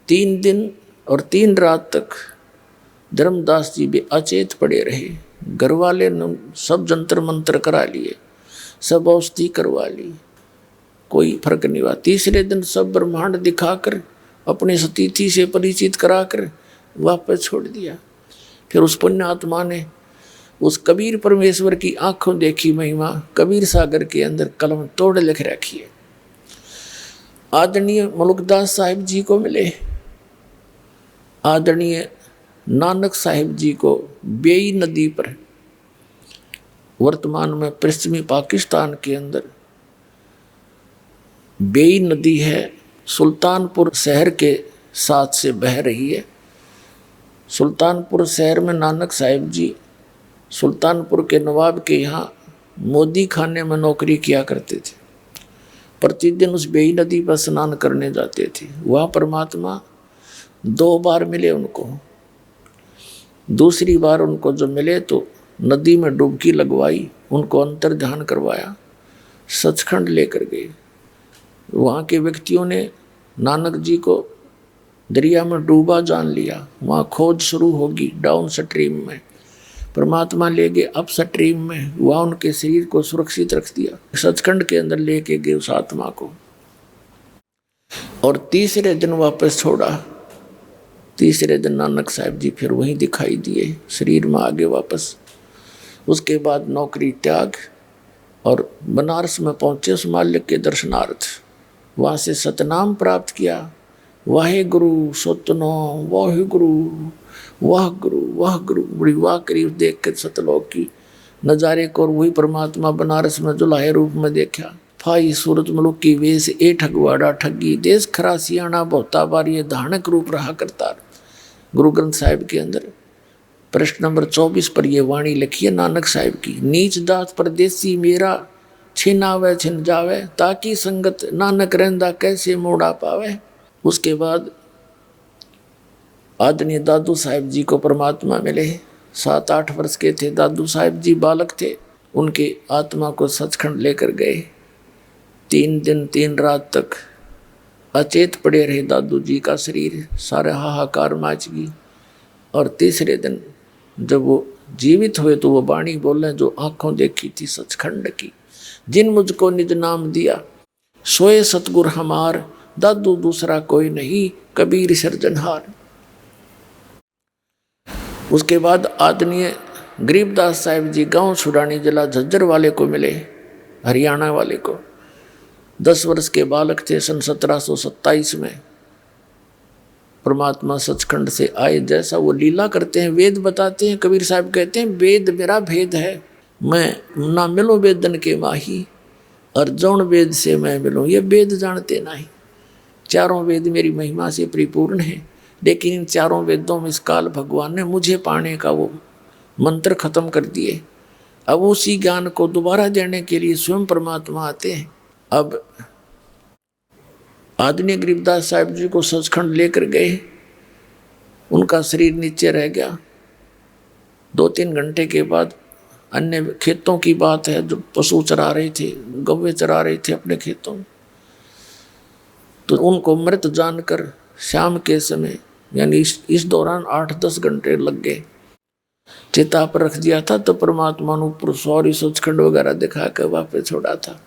3 दिन और 3 रात तक धर्मदास जी भी अचेत पड़े रहे। घर वाले ने सब जंतर मंत्र करा लिए, सब औषधि करवा ली, कोई फर्क नहीं हुआ। तीसरे दिन सब ब्रह्मांड दिखाकर अपने सतीथि से परिचित कराकर वापस छोड़ दिया। फिर उस पुण्य आत्मा ने उस कबीर परमेश्वर की आंखों देखी महिमा कबीर सागर के अंदर कलम तोड़ लिख रखी है। आदरणीय मलुकदास साहिब जी को मिले, आदरणीय नानक साहिब जी को बेई नदी पर, वर्तमान में पश्चिमी पाकिस्तान के अंदर बेई नदी है, सुल्तानपुर शहर के साथ से बह रही है। सुल्तानपुर शहर में नानक साहिब जी सुल्तानपुर के नवाब के यहाँ मोदी खाने में नौकरी किया करते थे। प्रतिदिन उस बेई नदी पर स्नान करने जाते थे। वह परमात्मा 2 बार मिले उनको। दूसरी बार उनको जो मिले तो नदी में डुबकी लगवाई, उनको अंतर ध्यान करवाया, सचखंड लेकर गए। वहाँ के व्यक्तियों ने नानक जी को दरिया में डूबा जान लिया। वहाँ खोज शुरू होगी डाउन स्ट्रीम में। परमात्मा ले गए अप स्ट्रीम में। वहाँ उनके शरीर को सुरक्षित रख दिया, सचखंड के अंदर लेके गए उस आत्मा को। और तीसरे दिन वापस छोड़ा। तीसरे दिन नानक साहब जी फिर वहीं दिखाई दिए, शरीर में आगे वापस। उसके बाद नौकरी त्याग और बनारस में पहुँचे उस मालिक के दर्शनार्थ। वहाँ से सतनाम प्राप्त किया। वाहे गुरु सतनो वाहे गुरु, वाह गुरु वाह गुरु। बड़ी वाह करीब देख कर सतलोक की नज़ारे को, और वही परमात्मा बनारस में जुलाहे रूप में देखा। फाई सूरत मुलुक की वेश ए ठगवाड़ा ठगी, देश खरा सियाणा बहुता बार, ये धानक रूप रहा करता। गुरु ग्रंथ साहिब के अंदर प्रश्न नंबर 24 पर यह वाणी लिखी है नानक साहिब की। नीच दास परदेसी मेरा, छिनावे छिन जावे, ताकि संगत नानक रहंदा कैसे मोड़ा पावे। उसके बाद आदरणीय दादू साहिब जी को परमात्मा मिले। 7-8 वर्ष के थे दादू साहिब जी, बालक थे। उनके आत्मा को सचखंड लेकर गए। 3 दिन 3 रात तक अचेत पड़े रहे दादू जी का शरीर, सारे हाहाकार मच गई। और तीसरे दिन जब वो जीवित हुए तो वो वाणी बोले जो आंखों देखी थी सचखंड की। जिन मुझको निज नाम दिया, सोए सतगुर हमार, दादू दूसरा कोई नहीं, कबीर सिरजनहार। उसके बाद आदरणीय गरीबदास साहिब जी गांव छुड़ानी जिला झज्जर वाले को मिले, हरियाणा वाले को। 10 वर्ष के बालक थे। सन 1727 में परमात्मा सचखंड से आए। जैसा वो लीला करते हैं, वेद बताते हैं। कबीर साहब कहते हैं वेद मेरा भेद है, मैं ना मिलो वेदन के माही, और जौन वेद से मैं मिलूँ ये वेद जानते नहीं। चारों वेद मेरी महिमा से परिपूर्ण है, लेकिन इन चारों वेदों में इस काल भगवान ने मुझे पाने का वो मंत्र खत्म कर दिए। अब उसी ज्ञान को दोबारा देने के लिए स्वयं परमात्मा आते हैं। अब आदरणीय गरीबदास साहिब जी को सचखंड लेकर गए। उनका शरीर नीचे रह गया। 2-3 घंटे के बाद अन्य खेतों की बात है, जो पशु चरा रहे थे, गौवे चरा रहे थे अपने खेतों में, तो उनको मृत जानकर शाम के समय यानी इस दौरान 8-10 घंटे लग गए। चिता पर रख दिया था तो परमात्मा ने ऊपर सौरी सचखंड वगैरह दिखा कर वापस छोड़ा था।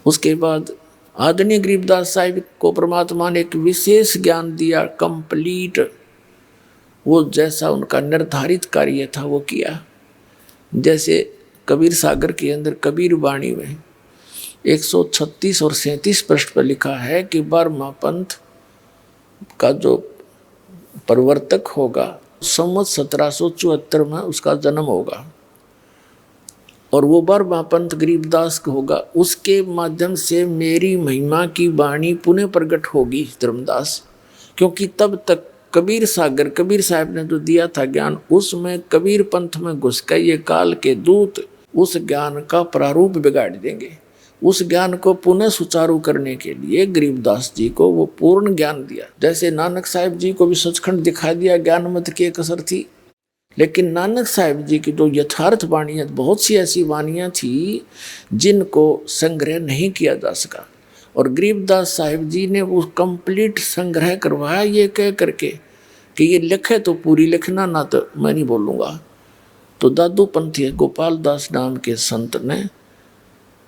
उसके बाद आदरणीय गरीबदास साहिब को परमात्मा ने एक विशेष ज्ञान दिया, कंप्लीट। वो जैसा उनका निर्धारित कार्य था वो किया। जैसे कबीर सागर के अंदर कबीर वाणी में 136 और 37 पृष्ठ पर लिखा है कि 12वां पंथ का जो प्रवर्तक होगा संवत 1774 में उसका जन्म होगा, और वो 12वां पंथ गरीबदास होगा। उसके माध्यम से मेरी महिमा की वाणी पुनः प्रकट होगी धर्मदास। क्योंकि तब तक कबीर सागर कबीर साहब ने जो दिया था ज्ञान, उसमें कबीर पंथ में घुस कर ये काल के दूत उस ज्ञान का प्रारूप बिगाड़ देंगे। उस ज्ञान को पुनः सुचारू करने के लिए गरीबदास जी को वो पूर्ण ज्ञान दिया। जैसे नानक साहिब जी को भी सचखंड दिखा दिया, ज्ञान मत की कसर थी, लेकिन नानक साहिब जी की जो यथार्थ वाणियाँ, बहुत सी ऐसी वाणियाँ थी जिनको संग्रह नहीं किया जा सका, और गरीबदास साहिब जी ने वो कंप्लीट संग्रह करवाया ये कह करके कि ये लिखे तो पूरी लिखना, ना तो मैं नहीं बोलूँगा। तो दादू पंथी गोपाल दास नाम के संत ने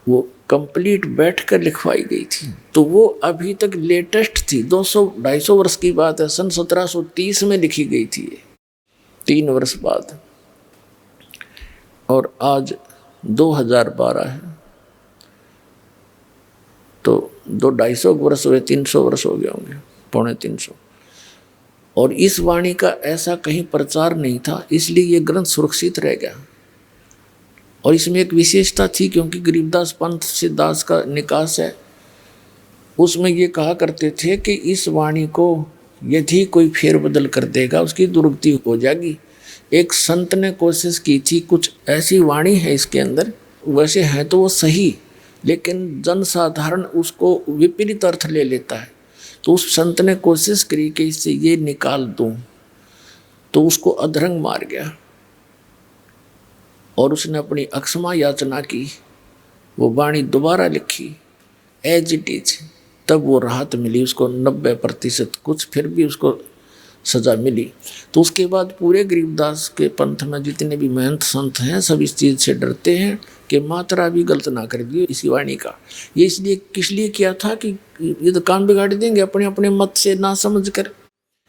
वो कंप्लीट बैठकर लिखवाई गई थी। तो वो अभी तक लेटेस्ट थी, 200-250 वर्ष की बात है। सन 1730 में लिखी गई थी ये, 3 वर्ष बाद, और आज 2012 है, तो 250 वर्ष हुए, 300 वर्ष हो गए होंगे, 250। और इस वाणी का ऐसा कहीं प्रचार नहीं था, इसलिए ये ग्रंथ सुरक्षित रह गया। और इसमें एक विशेषता थी, क्योंकि गरीबदास पंथ से दास का निकास है, उसमें ये कहा करते थे कि इस वाणी को यदि कोई फेरबदल कर देगा उसकी दुर्गति हो जाएगी। एक संत ने कोशिश की थी, कुछ ऐसी वाणी है इसके अंदर, वैसे है तो वो सही, लेकिन जनसाधारण उसको विपरीत अर्थ ले लेता है। तो उस संत ने कोशिश करी कि इससे ये निकाल दूं, तो उसको अधरंग मार गया और उसने अपनी अक्षमा याचना की, वो वाणी दोबारा लिखी एज इट इज, तब वो राहत मिली उसको 90%, कुछ फिर भी उसको सजा मिली। तो उसके बाद पूरे गरीबदास के पंथ में जितने भी महंत संत हैं सब इस चीज़ से डरते हैं कि मात्रा भी गलत ना कर दिए इसी वाणी का। ये इसलिए किस लिए किया था कि ये तो काम बिगाड़ देंगे, अपने अपने मत से ना समझ कर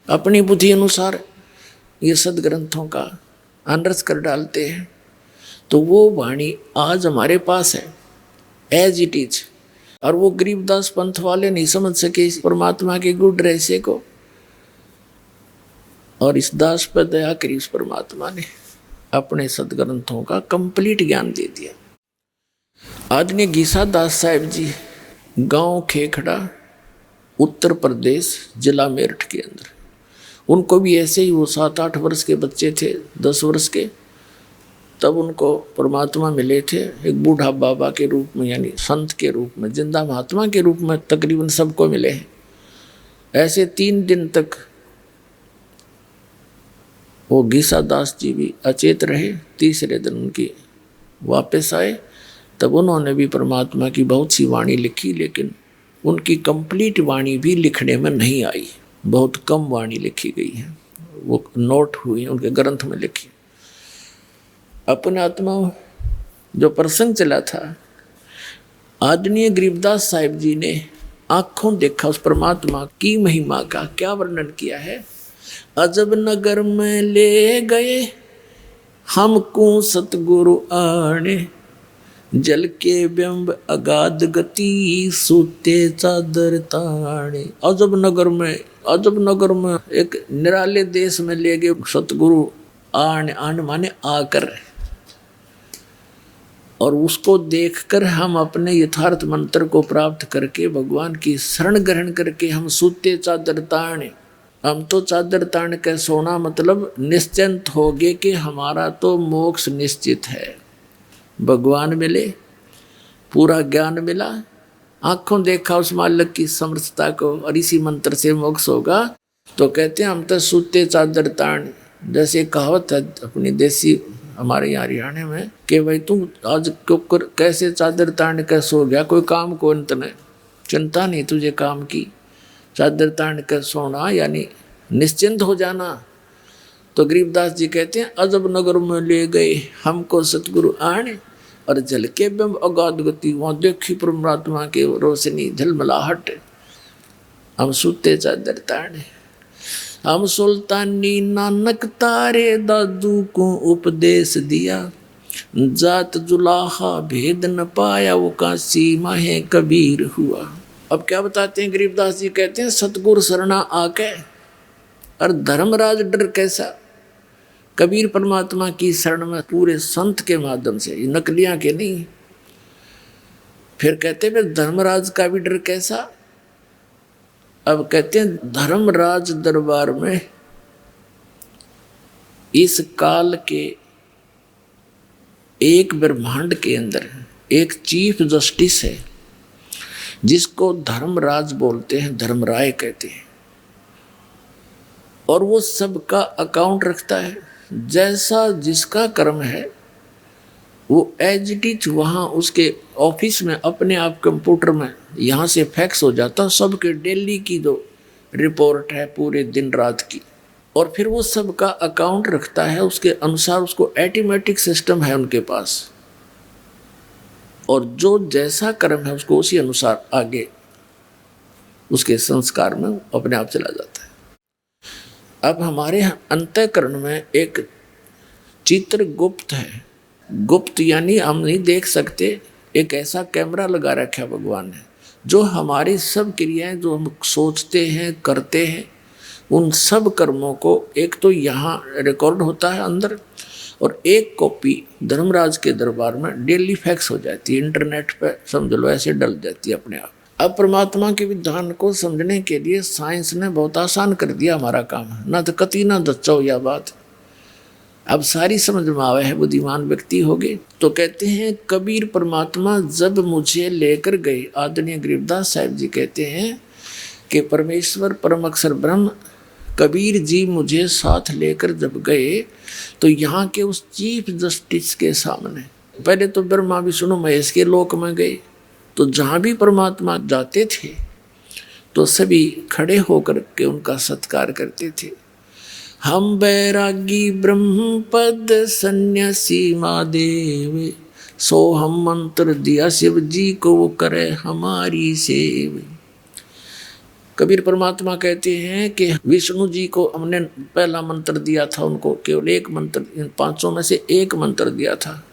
अपनी बुद्धि अनुसार ये सदग्रंथों का अनर्थ कर डालते हैं। तो वो वाणी आज हमारे पास है एज इट इज, और वो गरीबदास पंथ वाले नहीं समझ सके इस परमात्मा के गुण रहस्य को, और इस दास पर दया करी उस परमात्मा ने अपने सदग्रंथों का कंप्लीट ज्ञान दे दिया। आदरणीय गीसा दास साहिब जी, गांव खेखड़ा, उत्तर प्रदेश, जिला मेरठ के अंदर, उनको भी ऐसे ही वो 7-8 वर्ष के बच्चे थे, 10 वर्ष के, तब उनको परमात्मा मिले थे एक बूढ़ा बाबा के रूप में, यानी संत के रूप में, जिंदा महात्मा के रूप में तकरीबन सबको मिले हैं। ऐसे 3 दिन तक वो गीसा दास जी भी अचेत रहे। तीसरे दिन उनकी वापस आए, तब उन्होंने भी परमात्मा की बहुत सी वाणी लिखी, लेकिन उनकी कंप्लीट वाणी भी लिखने में नहीं आई, बहुत कम वाणी लिखी गई है, वो नोट हुई उनके ग्रंथ में लिखी। अपने आत्मा जो प्रसंग चला था, आदरणीय गरीबदास साहिब जी ने आंखों देखा उस परमात्मा की महिमा का, क्या वर्णन किया है। अजब नगर में ले गए हमको सतगुरु आने, जल के बिंब अगाध गति सूते चादर ताने। अजब नगर में एक निराले देश में ले गए सतगुरु आने माने आकर, और उसको देखकर हम अपने यथार्थ मंत्र को प्राप्त करके भगवान की शरण ग्रहण करके हम सूते चादर ताने। हम तो चादर तान के सोना, मतलब निश्चिंत हो गए कि हमारा तो मोक्ष निश्चित है, भगवान मिले, पूरा ज्ञान मिला, आंखों देखा उस मालिक की समर्थता को, और इसी मंत्र से मोक्ष होगा। तो कहते हैं हम तो सूते चादर तान, जैसे कहावत है अपनी देसी हमारे यहाँ हरियाणा में कि भाई तू आज कैसे चादर तान के सो गया, कोई काम को अंत ने चिंता नहीं तुझे काम की, चादर तान कर सोना यानी निश्चिंत हो जाना। तो गरीबदास जी कहते हैं अजब नगर में ले गए हमको सतगुरु आने, और जल के बिंब अगाध गति, वहाँ देखी परमात्मा के रोशनी झलमलाहट, हम सूते चादर ताने। हम सुल्तानी नानक तारे दादू को उपदेश दिया, जात जुलाहा भेद न पाया वो काशी माहे कबीर हुआ। अब क्या बताते हैं गरीबदास जी, कहते हैं सतगुरु शरणा आके और धर्मराज डर कैसा। कबीर परमात्मा की शरण में पूरे संत के माध्यम से, ये नकलियां के नहीं। फिर कहते हैं धर्मराज का भी डर कैसा। अब कहते हैं धर्मराज दरबार में इस काल के एक ब्रह्मांड के अंदर एक चीफ जस्टिस है जिसको धर्मराज बोलते हैं, धर्मराय कहते हैं, और वो सबका अकाउंट रखता है। जैसा जिसका कर्म है वो एज इट इज वहाँ उसके ऑफिस में अपने आप कंप्यूटर में यहाँ से फैक्स हो जाता, सबके डेली की जो रिपोर्ट है पूरे दिन रात की, और फिर वो सबका अकाउंट रखता है, उसके अनुसार उसको ऑटोमेटिक सिस्टम है उनके पास, और जो जैसा कर्म है उसको उसी अनुसार आगे उसके संस्कार में अपने आप चला जाता है। अब हमारे अंतःकरण में एक चित्र गुप्त है। गुप्त यानी हम नहीं देख सकते, एक ऐसा कैमरा लगा रखा है भगवान ने, जो हमारी सब क्रियाएं जो हम सोचते हैं करते हैं उन सब कर्मों को एक तो यहाँ रिकॉर्ड होता है अंदर, और एक कॉपी धर्मराज के दरबार में डेली फैक्स हो जाती है, इंटरनेट पे समझ लो ऐसे डल जाती है अपने आप। अब परमात्मा के विधान को समझने के लिए साइंस ने बहुत आसान कर दिया हमारा काम, ना तो कति ना दच्चो यह बात। अब सारी समझ में आवे है, बुद्धिमान व्यक्ति हो गए। तो कहते हैं कबीर परमात्मा जब मुझे लेकर गए, आदरणीय गरीबदास साहिब जी कहते हैं कि परमेश्वर परम अक्षर ब्रह्म कबीर जी मुझे साथ लेकर जब गए तो यहाँ के उस चीफ जस्टिस के सामने, पहले तो ब्रह्मा विष्णु महेश के लोक में गए, तो जहाँ भी परमात्मा जाते थे तो सभी खड़े होकर के उनका सत्कार करते थे। हम बैरागी ब्रह्म पद सन्यासी महादेव, सो हम मंत्र दिया शिव जी को, वो करे हमारी सेव। कबीर परमात्मा कहते हैं कि विष्णु जी को हमने पहला मंत्र दिया था, उनको केवल एक मंत्र, इन 500 में से एक मंत्र दिया था,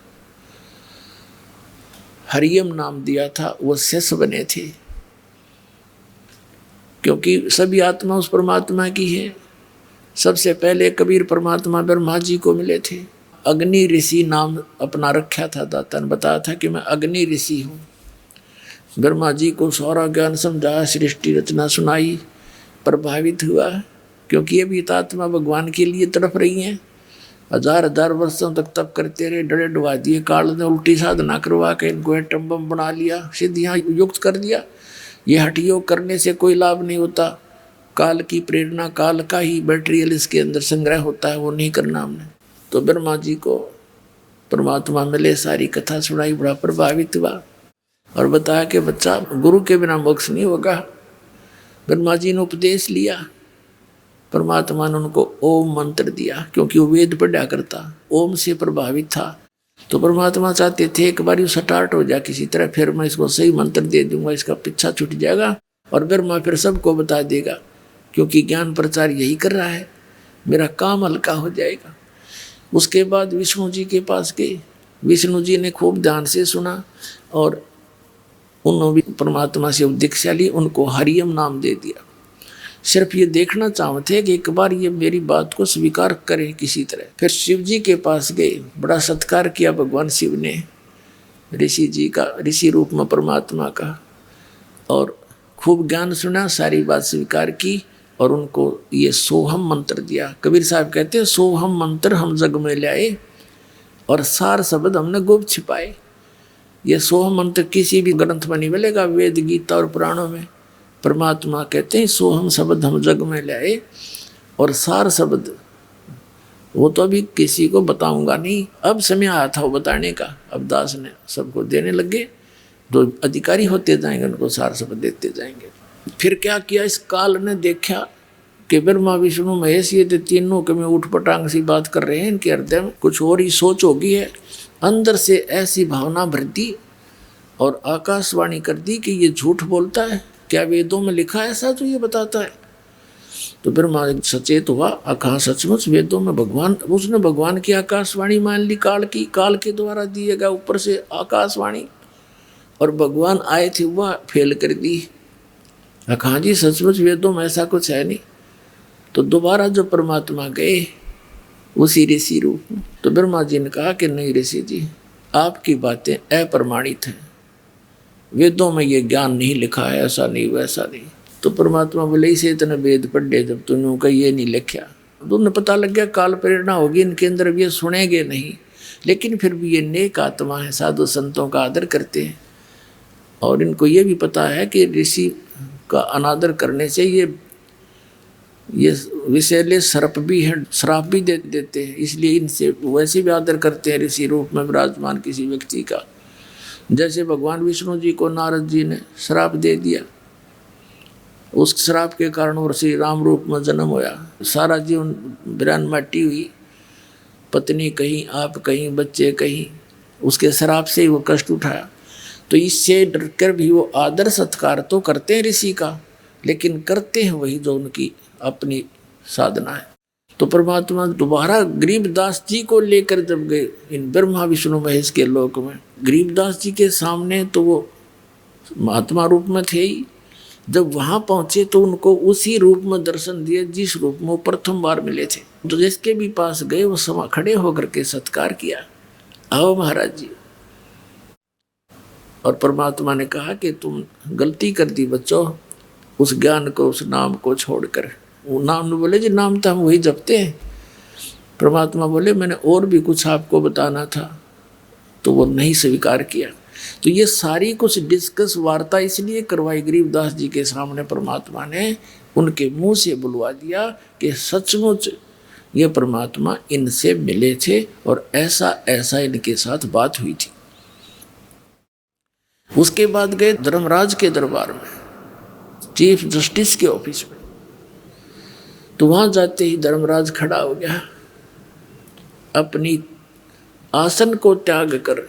हरियम नाम दिया था, वो शेष बने थे, क्योंकि सभी आत्मा उस परमात्मा की है। सबसे पहले कबीर परमात्मा ब्रह्मा जी को मिले थे। अग्नि ऋषि नाम अपना रखा था, दाता ने बताया था कि मैं अग्नि ऋषि हूँ। ब्रह्मा जी को सारा ज्ञान समझा, सृष्टि रचना सुनाई, प्रभावित हुआ, क्योंकि ये भी आत्मा भगवान के लिए तड़प रही हैं। 1000 वर्षों तक तप करते रहे, डरे डुबा दिए, काल ने उल्टी साधना करवा के इनको एटम बम बना लिया, सिद्धियाँ युक्त कर दिया। ये हठ योग करने से कोई लाभ नहीं होता, काल की प्रेरणा, काल का ही मटेरियल इसके अंदर संग्रह होता है, वो नहीं करना हमने। तो ब्रह्मा जी को परमात्मा मिले, सारी कथा सुनाई, बड़ा प्रभावित हुआ और बताया कि बच्चा गुरु के बिना मोक्ष नहीं होगा। ब्रह्मा जी ने उपदेश लिया, परमात्मा ने उनको ओम मंत्र दिया, क्योंकि वो वेद पढ़ा करता, ओम से प्रभावित था। तो परमात्मा चाहते थे एक बार स्टार्ट हो जाए किसी तरह, फिर मैं इसको सही मंत्र दे दूंगा, इसका पीछा छूट जाएगा और ब्रह्मा फिर सबको बता देगा, क्योंकि ज्ञान प्रचार यही कर रहा है, मेरा काम हल्का हो जाएगा। उसके बाद विष्णु जी के पास गए, विष्णु जी ने खूब ध्यान से सुना और उन्होंने परमात्मा से दीक्षा ली, उनको हरियम नाम दे दिया। सिर्फ ये देखना चाहते कि एक बार ये मेरी बात को स्वीकार करे किसी तरह। फिर शिव जी के पास गए, बड़ा सत्कार किया भगवान शिव ने ऋषि जी का, ऋषि रूप में परमात्मा का, और खूब ज्ञान सुना, सारी बात स्वीकार की और उनको ये सोहम मंत्र दिया। कबीर साहब कहते हैं सोहम मंत्र हम जग में लाए और सार शब्द हमने गुप्त छिपाए। ये सोहम मंत्र किसी भी ग्रंथ में नहीं मिलेगा, वेद गीता और पुराणों में। परमात्मा कहते हैं सोहम शब्द हम जग में लाए और सार शब्द वो तो अभी किसी को बताऊंगा नहीं, अब समय आया था वो बताने का, अब दास ने सबको देने लगे, जो अधिकारी होते जाएंगे उनको सार शब्द देते जाएंगे। फिर क्या किया, इस काल ने देखा कि ब्रह्मा विष्णु महेश ये तीनों के में उठ पटांग सी बात कर रहे हैं, इनके हृदय में कुछ और ही सोच होगी है। अंदर से ऐसी भावना भर दी और आकाशवाणी कर दी कि ये झूठ बोलता है, क्या वेदों में लिखा है ऐसा जो ये बताता है। तो ब्रह्मा सचेत हुआ, कहा सचमुच वेदों में भगवान, उसने भगवान की आकाशवाणी मान ली, काल के द्वारा दिएगा ऊपर से आकाशवाणी, और भगवान आए थे वह फेल कर दी। कहा जी सचमुच वेदों में ऐसा कुछ है नहीं। तो दोबारा जो परमात्मा गए उसी ऋषि रूप में, तो ब्रह्मा जी ने कहा कि नहीं ऋषि जी, आपकी बातें अप्रमाणित हैं, वेदों में ये ज्ञान नहीं लिखा है, ऐसा नहीं वैसा नहीं। तो परमात्मा बोले इसे इतने वेद पढ़े जब तूने का ये नहीं लिखा, तो उन्हें पता लग गया काल प्रेरणा होगी इनके अंदर, अब ये सुनेंगे नहीं, लेकिन फिर भी ये नेक आत्मा है, साधु संतों का आदर करते हैं और इनको ये भी पता है कि ऋषि का अनादर करने से ये विषैले सर्प भी हैं, श्राप भी दे देते हैं, इसलिए इनसे वैसे भी आदर करते हैं ऋषि रूप में विराजमान किसी व्यक्ति का। जैसे भगवान विष्णु जी को नारद जी ने श्राप दे दिया, उस श्राप के कारण वो श्री राम रूप में जन्म होया, सारा जीवन बिरान माटी हुई, पत्नी कहीं, आप कहीं, बच्चे कहीं, उसके श्राप से ही वो कष्ट उठाया। तो इससे डरकर भी वो आदर सत्कार तो करते हैं ऋषि का, लेकिन करते हैं वही जो उनकी अपनी साधना है। तो परमात्मा दोबारा गरीबदास जी को लेकर जब गए इन ब्रह्मा विष्णु महेश के लोक में, गरीबदास जी के सामने तो वो महात्मा रूप में थे ही, जब वहाँ पहुँचे तो उनको उसी रूप में दर्शन दिए जिस रूप में वो प्रथम बार मिले थे। तो जिसके भी पास गए वो समा खड़े होकर के सत्कार किया, आओ महाराज जी। और परमात्मा ने कहा कि तुम गलती कर दी बच्चों, उस ज्ञान को, उस नाम को छोड़कर। वो नाम ने बोले जी नाम तो हम वही जपते हैं, परमात्मा बोले मैंने और भी कुछ आपको बताना था, तो वो नहीं स्वीकार किया। तो ये सारी कुछ डिस्कस वार्ता इसलिए करवाई गरीबदास जी के सामने, परमात्मा ने उनके मुंह से बुलवा दिया कि सचमुच ये परमात्मा इनसे मिले थे और ऐसा ऐसा इनके साथ बात हुई थी। उसके बाद गए धर्मराज के दरबार में, चीफ जस्टिस के ऑफिस में। तो वहां जाते ही धर्मराज खड़ा हो गया, अपनी आसन को त्याग कर।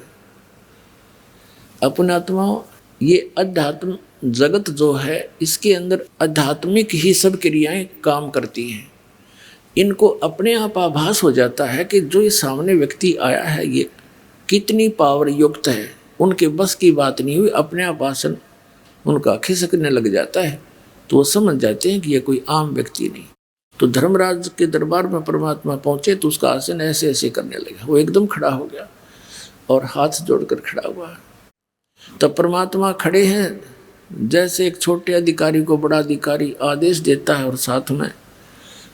अपने आत्मा, ये अध्यात्म जगत जो है इसके अंदर आध्यात्मिक ही सब क्रियाएं काम करती हैं। इनको अपने आप आभास हो जाता है कि जो ये सामने व्यक्ति आया है ये कितनी पावर युक्त है। उनके बस की बात नहीं हुई, अपने आप आसन उनका खिसकने लग जाता है, तो वो समझ जाते हैं कि ये कोई आम व्यक्ति नहीं। तो धर्मराज के दरबार में परमात्मा पहुंचे तो उसका आसन ऐसे ऐसे करने लगा। वो एकदम खड़ा हो गया और हाथ जोड़कर खड़ा हुआ। तब परमात्मा खड़े हैं, जैसे एक छोटे अधिकारी को बड़ा अधिकारी आदेश देता है और साथ में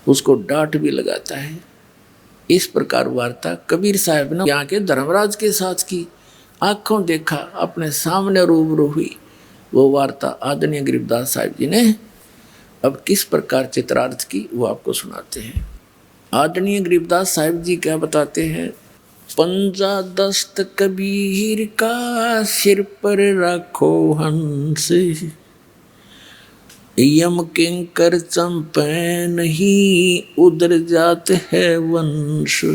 उसको डांट भी लगाता है। इस प्रकार वार्ता कबीर साहब ने यहाँ के धर्मराज के साथ की। आंखों देखा, अपने सामने रूबरू हुई वो वार्ता आदरणीय गरीबदास साहिब जी ने अब किस प्रकार चित्रार्थ की वो आपको सुनाते हैं। आदरणीय गरीबदास साहिब जी क्या बताते हैं। पंजा दस्त कबीर का सिर पर रखो हंस, यम किंकर चंपे नहीं उधर जात है वंश।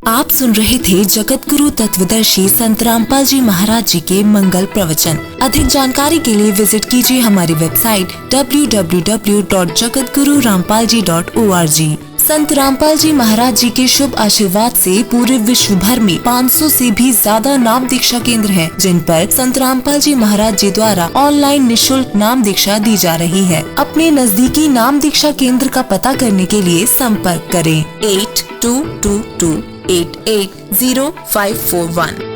आप सुन रहे थे जगत गुरु तत्वदर्शी संत रामपाल जी महाराज जी के मंगल प्रवचन। अधिक जानकारी के लिए विजिट कीजिए हमारी वेबसाइट www.jagatgururampalji.org। संत रामपाल जी महाराज जी के शुभ आशीर्वाद से पूरे विश्व भर में 500 से भी ज्यादा नाम दीक्षा केंद्र हैं, जिन पर संत रामपाल जी महाराज जी द्वारा ऑनलाइन निशुल्क नाम दीक्षा दी जा रही है। अपने नजदीकी नाम दीक्षा केंद्र का पता करने के लिए संपर्क करें 8222880541।